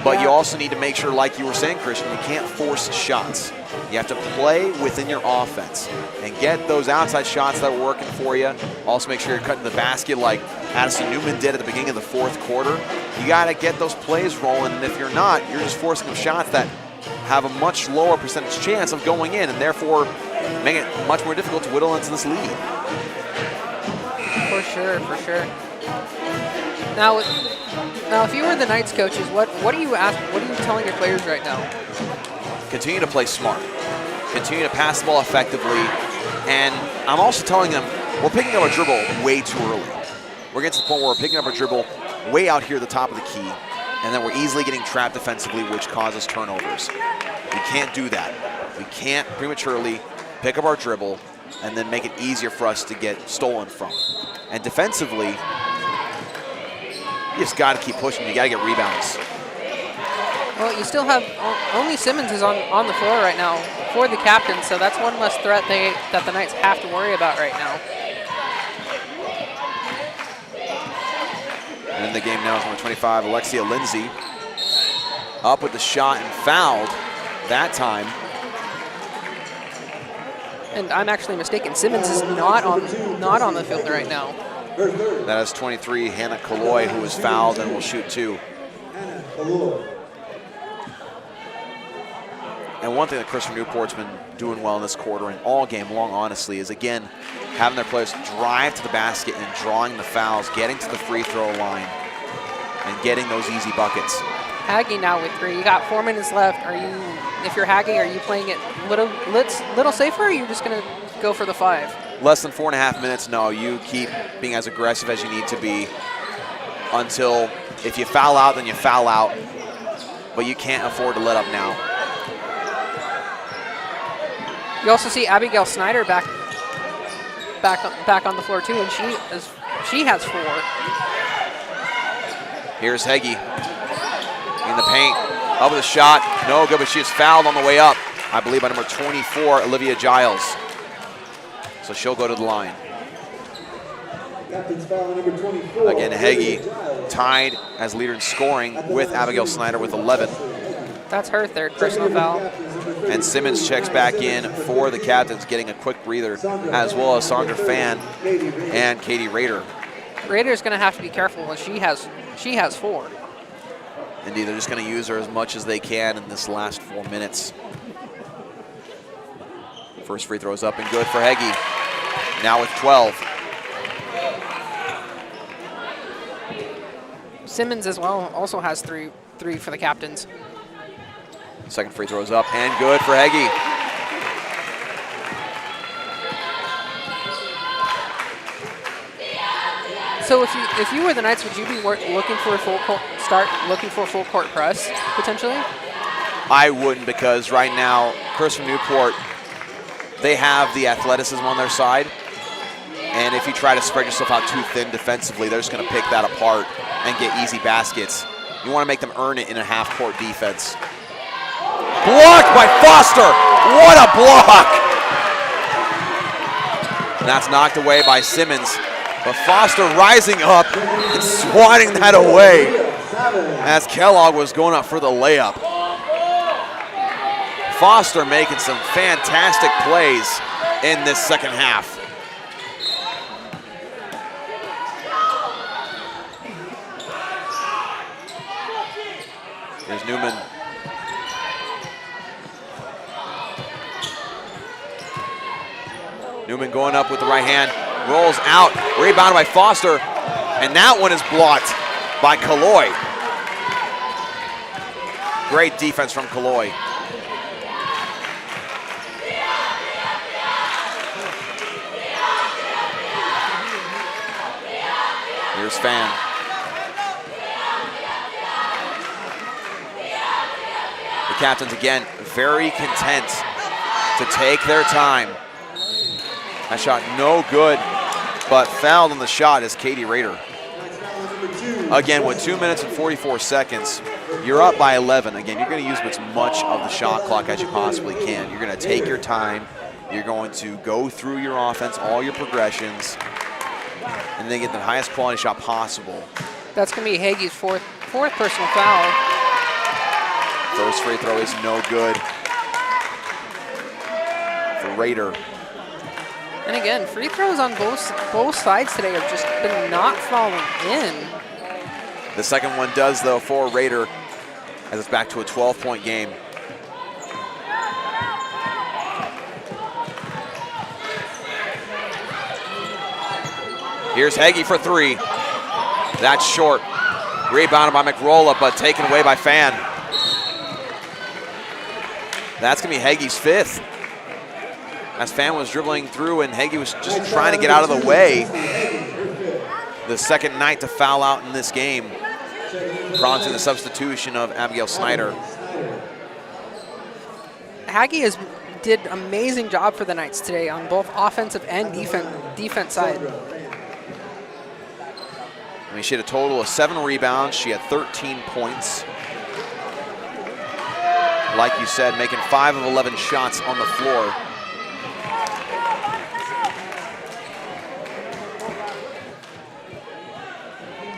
But you also need to make sure, like you were saying, Christian, you can't force shots. You have to play within your offense and get those outside shots that are working for you. Also make sure you're cutting the basket like Addison Newman did at the beginning of the fourth quarter. You got to get those plays rolling, and if you're not, you're just forcing them shots that have a much lower percentage chance of going in, and therefore make it much more difficult to whittle into this lead. For sure, for sure. Now, if you were the Knights coaches, what are you telling your players right now? Continue to play smart. Continue to pass the ball effectively. And I'm also telling them we're picking up our dribble way too early. We're getting to the point where we're picking up our dribble way out here at the top of the key, and then we're easily getting trapped defensively, which causes turnovers. We can't do that. We can't prematurely pick up our dribble and then make it easier for us to get stolen from. And defensively, you just got to keep pushing. You got to get rebounds. Well, you still have only Simmons is on the floor right now for the captain, so that's one less threat that the Knights have to worry about right now. And in the game now is number 25, Alexia Lindsay, up with the shot and fouled that time. And I'm actually mistaken. Simmons is not on the field right now. That is 23, Hannah Kaloy, who was fouled and will shoot 2. And one thing that Chris from Newport's been doing well in this quarter and all game long, honestly, is again having their players drive to the basket and drawing the fouls, getting to the free throw line, and getting those easy buckets. Haggy now with 3. You got 4 minutes left. If you're Haggy, are you playing it little safer, or are you just going to go for the 5? Less than 4.5 minutes, no. You keep being as aggressive as you need to be until if you foul out, then you foul out. But you can't afford to let up now. You also see Abigail Snyder back on the floor too, and she has 4. Here's Heggie in the paint, up with a shot, no good, but she is fouled on the way up, I believe by number 24, Olivia Giles. So she'll go to the line. Captain's foul number 24. Again, Heggie tied as leader in scoring with Abigail Snyder with 11. That's her 3rd personal foul. And Simmons checks back in for the Captains, getting a quick breather, as well as Sandra Fan and Katie Rader. Rader's going to have to be careful, as she has 4. Indeed, they're just going to use her as much as they can in this last 4 minutes. First free throw is up and good for Heggie. Now with 12. Simmons as well also has 3 for the Captains. Second free throw is up and good for Heggie. So if you were the Knights, would you be looking for a full court press potentially? I wouldn't, because right now Chris from Newport, they have the athleticism on their side, and if you try to spread yourself out too thin defensively, they're just going to pick that apart and get easy baskets. You want to make them earn it in a half-court defense. Blocked by Foster. What a block! And that's knocked away by Simmons. But Foster rising up and swatting that away as Kellogg was going up for the layup. Foster making some fantastic plays in this second half. Here's Newman. Newman going up with the right hand, rolls out, rebounded by Foster, and that one is blocked by Kaloy. Great defense from Kaloy. Here's Fan. The Captains again very content to take their time. That shot no good, but fouled on the shot is Katie Rader. Again, with 2 minutes and 44 seconds, you're up by 11. Again, you're going to use as much of the shot clock as you possibly can. You're going to take your time. You're going to go through your offense, all your progressions, and then get the highest quality shot possible. That's going to be Hagee's fourth personal foul. First free throw is no good for Rader. And again, free throws on both sides today have just been not falling in. The second one does, though, for Rader, as it's back to a 12-point game. Here's Heggie for three. That's short. Rebounded by McRolla, but taken away by Fan. That's going to be Heggie's fifth. As Fan was dribbling through and Heggie was just trying to get out of the way. The second Knight to foul out in this game, prompting the substitution of Abigail Snyder. Haggie did an amazing job for the Knights today on both offensive and defense side. I mean, she had a total of 7 rebounds. She had 13 points. Like you said, making 5 of 11 shots on the floor.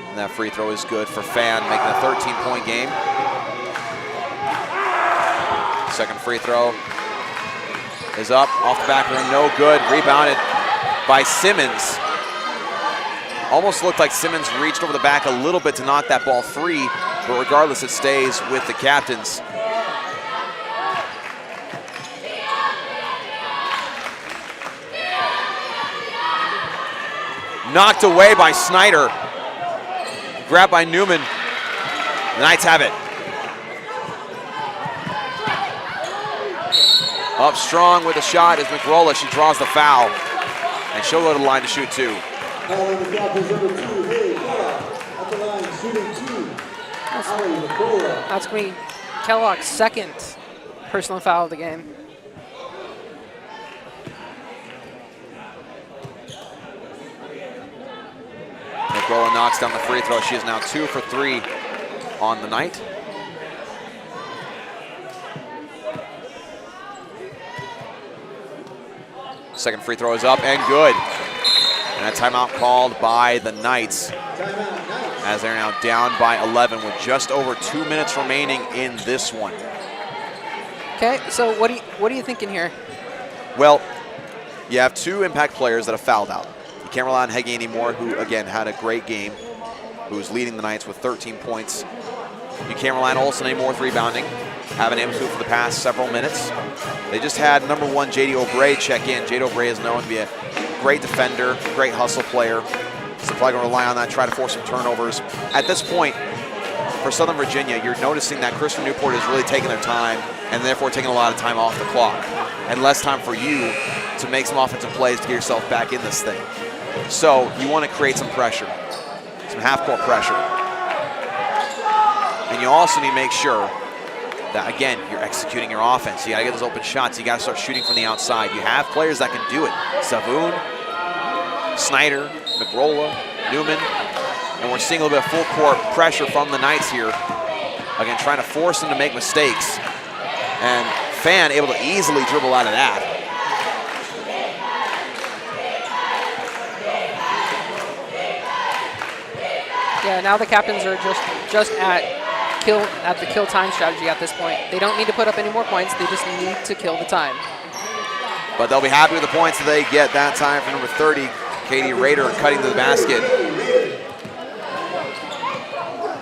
And that free throw is good for Fan, making a 13-point game. Second free throw is up, off the back of the rim, no good. Rebounded by Simmons. Almost looked like Simmons reached over the back a little bit to knock that ball free, but regardless, it stays with the captains. Knocked away by Snyder. Grabbed by Newman. The Knights have it. Up strong with a shot is McRolla. She draws the foul, and she'll go to the line to shoot 2. That's going to be Kellogg's second personal foul of the game. McRolla knocks down the free throw. She is now 2 for 3 on the night. Second free throw is up and good. And a timeout called by the Knights, as they're now down by 11 with just over 2 minutes remaining in this one. Okay, so what are you thinking here? Well, you have 2 impact players that have fouled out. You can't rely on Heggie anymore, who again had a great game, who's leading the Knights with 13 points. You can't rely on Olsen anymore with rebounding. Haven't able to for the past several minutes. They just had number 1 JD O'Bray check in. JD O'Bray is known to be a great defender, great hustle player. So probably going to rely on that, try to force some turnovers. At this point, for Southern Virginia, you're noticing that Chris from Newport is really taking their time and therefore taking a lot of time off the clock and less time for you to make some offensive plays to get yourself back in this thing. So you want to create some pressure, some half-court pressure. And you also need to make sure that, again, you're executing your offense. You got to get those open shots. You got to start shooting from the outside. You have players that can do it. Savoon, Snyder, McRolla, Newman. And we're seeing a little bit of full court pressure from the Knights here. Again, trying to force them to make mistakes. And Fan able to easily dribble out of that. Yeah, now the captains are just at the kill time strategy at this point. They don't need to put up any more points. They just need to kill the time. But they'll be happy with the points that they get that time from number 30, Katie Rader, cutting to the basket.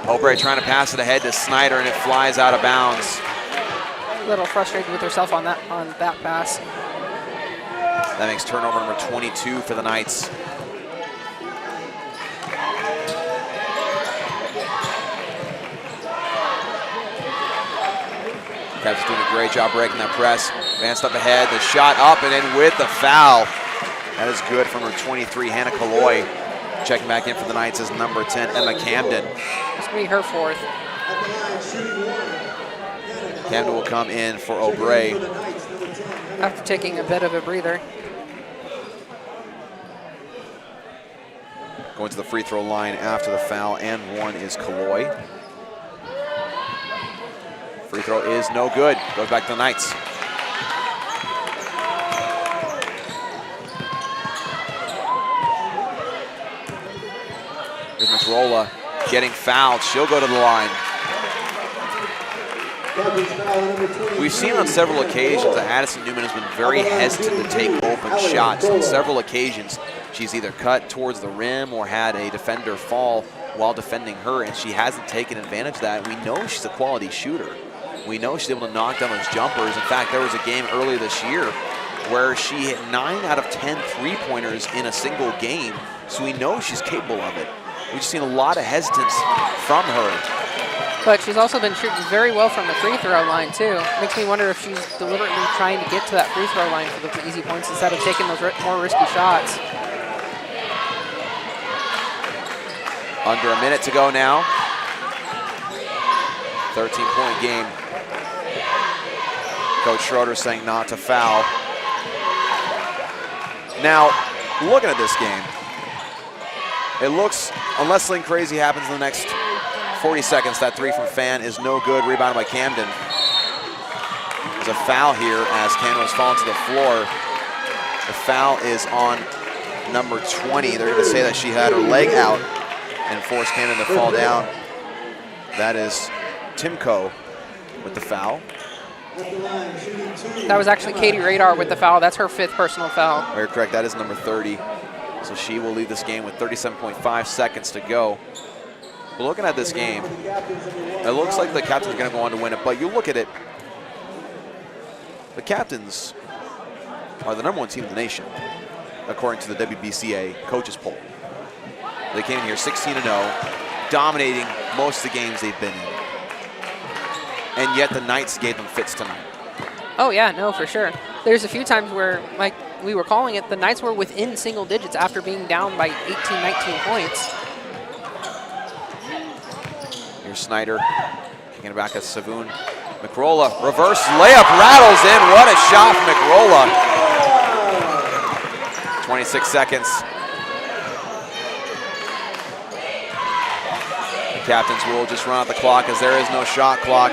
O'Bray trying to pass it ahead to Snyder, and it flies out of bounds. A little frustrated with herself on that pass. That makes turnover number 22 for the Knights. Cavs doing a great job breaking that press. Advanced up ahead, the shot up and in with the foul. That is good from number 23, Hannah Kaloy. Checking back in for the Knights is number 10, Emma Camden. It's going to be her fourth. Camden will come in for O'Bray. After taking a bit of a breather. Going to the free throw line after the foul, and one is Kaloy. Free throw is no good. Goes back to the Knights. Here's McRolla getting fouled. She'll go to the line. We've seen on several occasions that Addison Newman has been very hesitant to take open shots. On several occasions, she's either cut towards the rim or had a defender fall while defending her, and she hasn't taken advantage of that. We know she's a quality shooter. We know she's able to knock down those jumpers. In fact, there was a game earlier this year where she hit 9 out of 10 three-pointers in a single game. So we know she's capable of it. We've seen a lot of hesitance from her. But she's also been shooting very well from the free throw line, too. Makes me wonder if she's deliberately trying to get to that free throw line for the easy points instead of taking those more risky shots. Under a minute to go now. 13-point game. Coach Schroeder saying not to foul. Now, looking at this game, it looks, unless something crazy happens in the next 40 seconds, that three from Fan is no good. Rebounded by Camden. There's a foul here as Camden was falling to the floor. The foul is on number 20. They're going to say that she had her leg out and forced Camden to fall down. That is Timko with the foul. That was actually Katie Radar with the foul. That's her 5th personal foul. Very correct. That is number 30. So she will leave this game with 37.5 seconds to go. But looking at this game, it looks like the Captains are going to go on to win it. But you look at it, the Captains are the #1 team in the nation, according to the WBCA coaches poll. They came in here 16-0, dominating most of the games they've been in. And yet the Knights gave them fits tonight. Oh, yeah, no, for sure. There's a few times where, like we were calling it, the Knights were within single digits after being down by 18, 19 points. Here's Snyder kicking it back at Savoon. McRolla, reverse layup, rattles in. What a shot from McRolla. 26 seconds. The Captains will just run out the clock as there is no shot clock.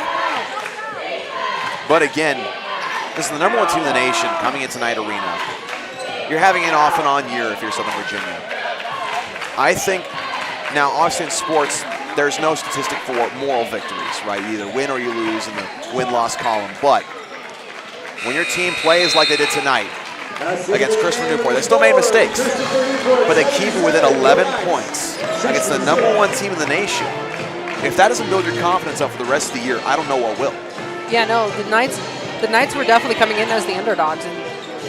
But again, this is the #1 team in the nation coming into Knight Arena. You're having an off and on year if you're Southern Virginia. I think, now obviously in sports, there's no statistic for moral victories, right? You either win or you lose in the win-loss column. But when your team plays like they did tonight against Christopher Newport, they still made mistakes, but they keep it within 11 points against the #1 team in the nation. If that doesn't build your confidence up for the rest of the year, I don't know what will. Yeah, no, the Knights were definitely coming in as the underdogs, and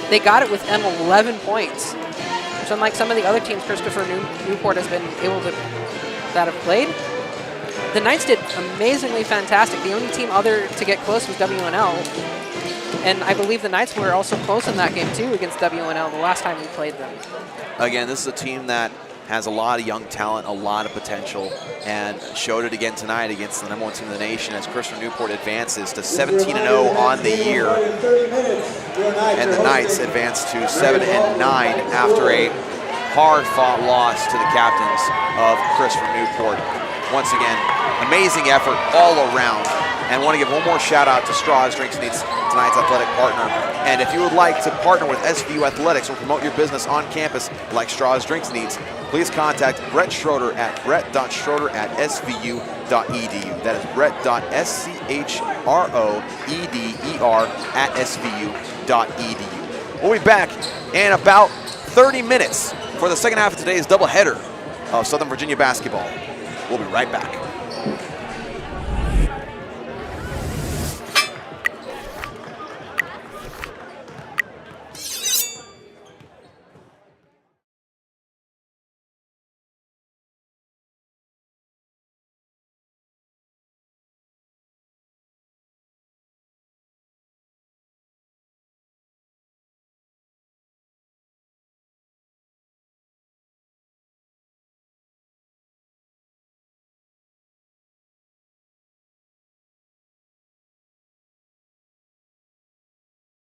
they got it within 11 points. Which, unlike some of the other teams Christopher Newport has been able to that have played, the Knights did amazingly fantastic. The only team other to get close was WNL, and I believe the Knights were also close in that game too against WNL the last time we played them. Again, this is a team that has a lot of young talent, a lot of potential, and showed it again tonight against the #1 team in the nation as Christopher Newport advances to 17-0 on the year. And the Knights advance to 7-9 after a hard-fought loss to the Captains of Christopher Newport. Once again, amazing effort all around. And I want to give one more shout out to Straws Drinks Needs, tonight's athletic partner. And if you would like to partner with SVU Athletics or promote your business on campus like Straws Drinks Needs, please contact Brett Schroeder at brett.schroeder@svu.edu. That is brett.schroeder@svu.edu. We'll be back in about 30 minutes for the second half of today's doubleheader of Southern Virginia basketball. We'll be right back.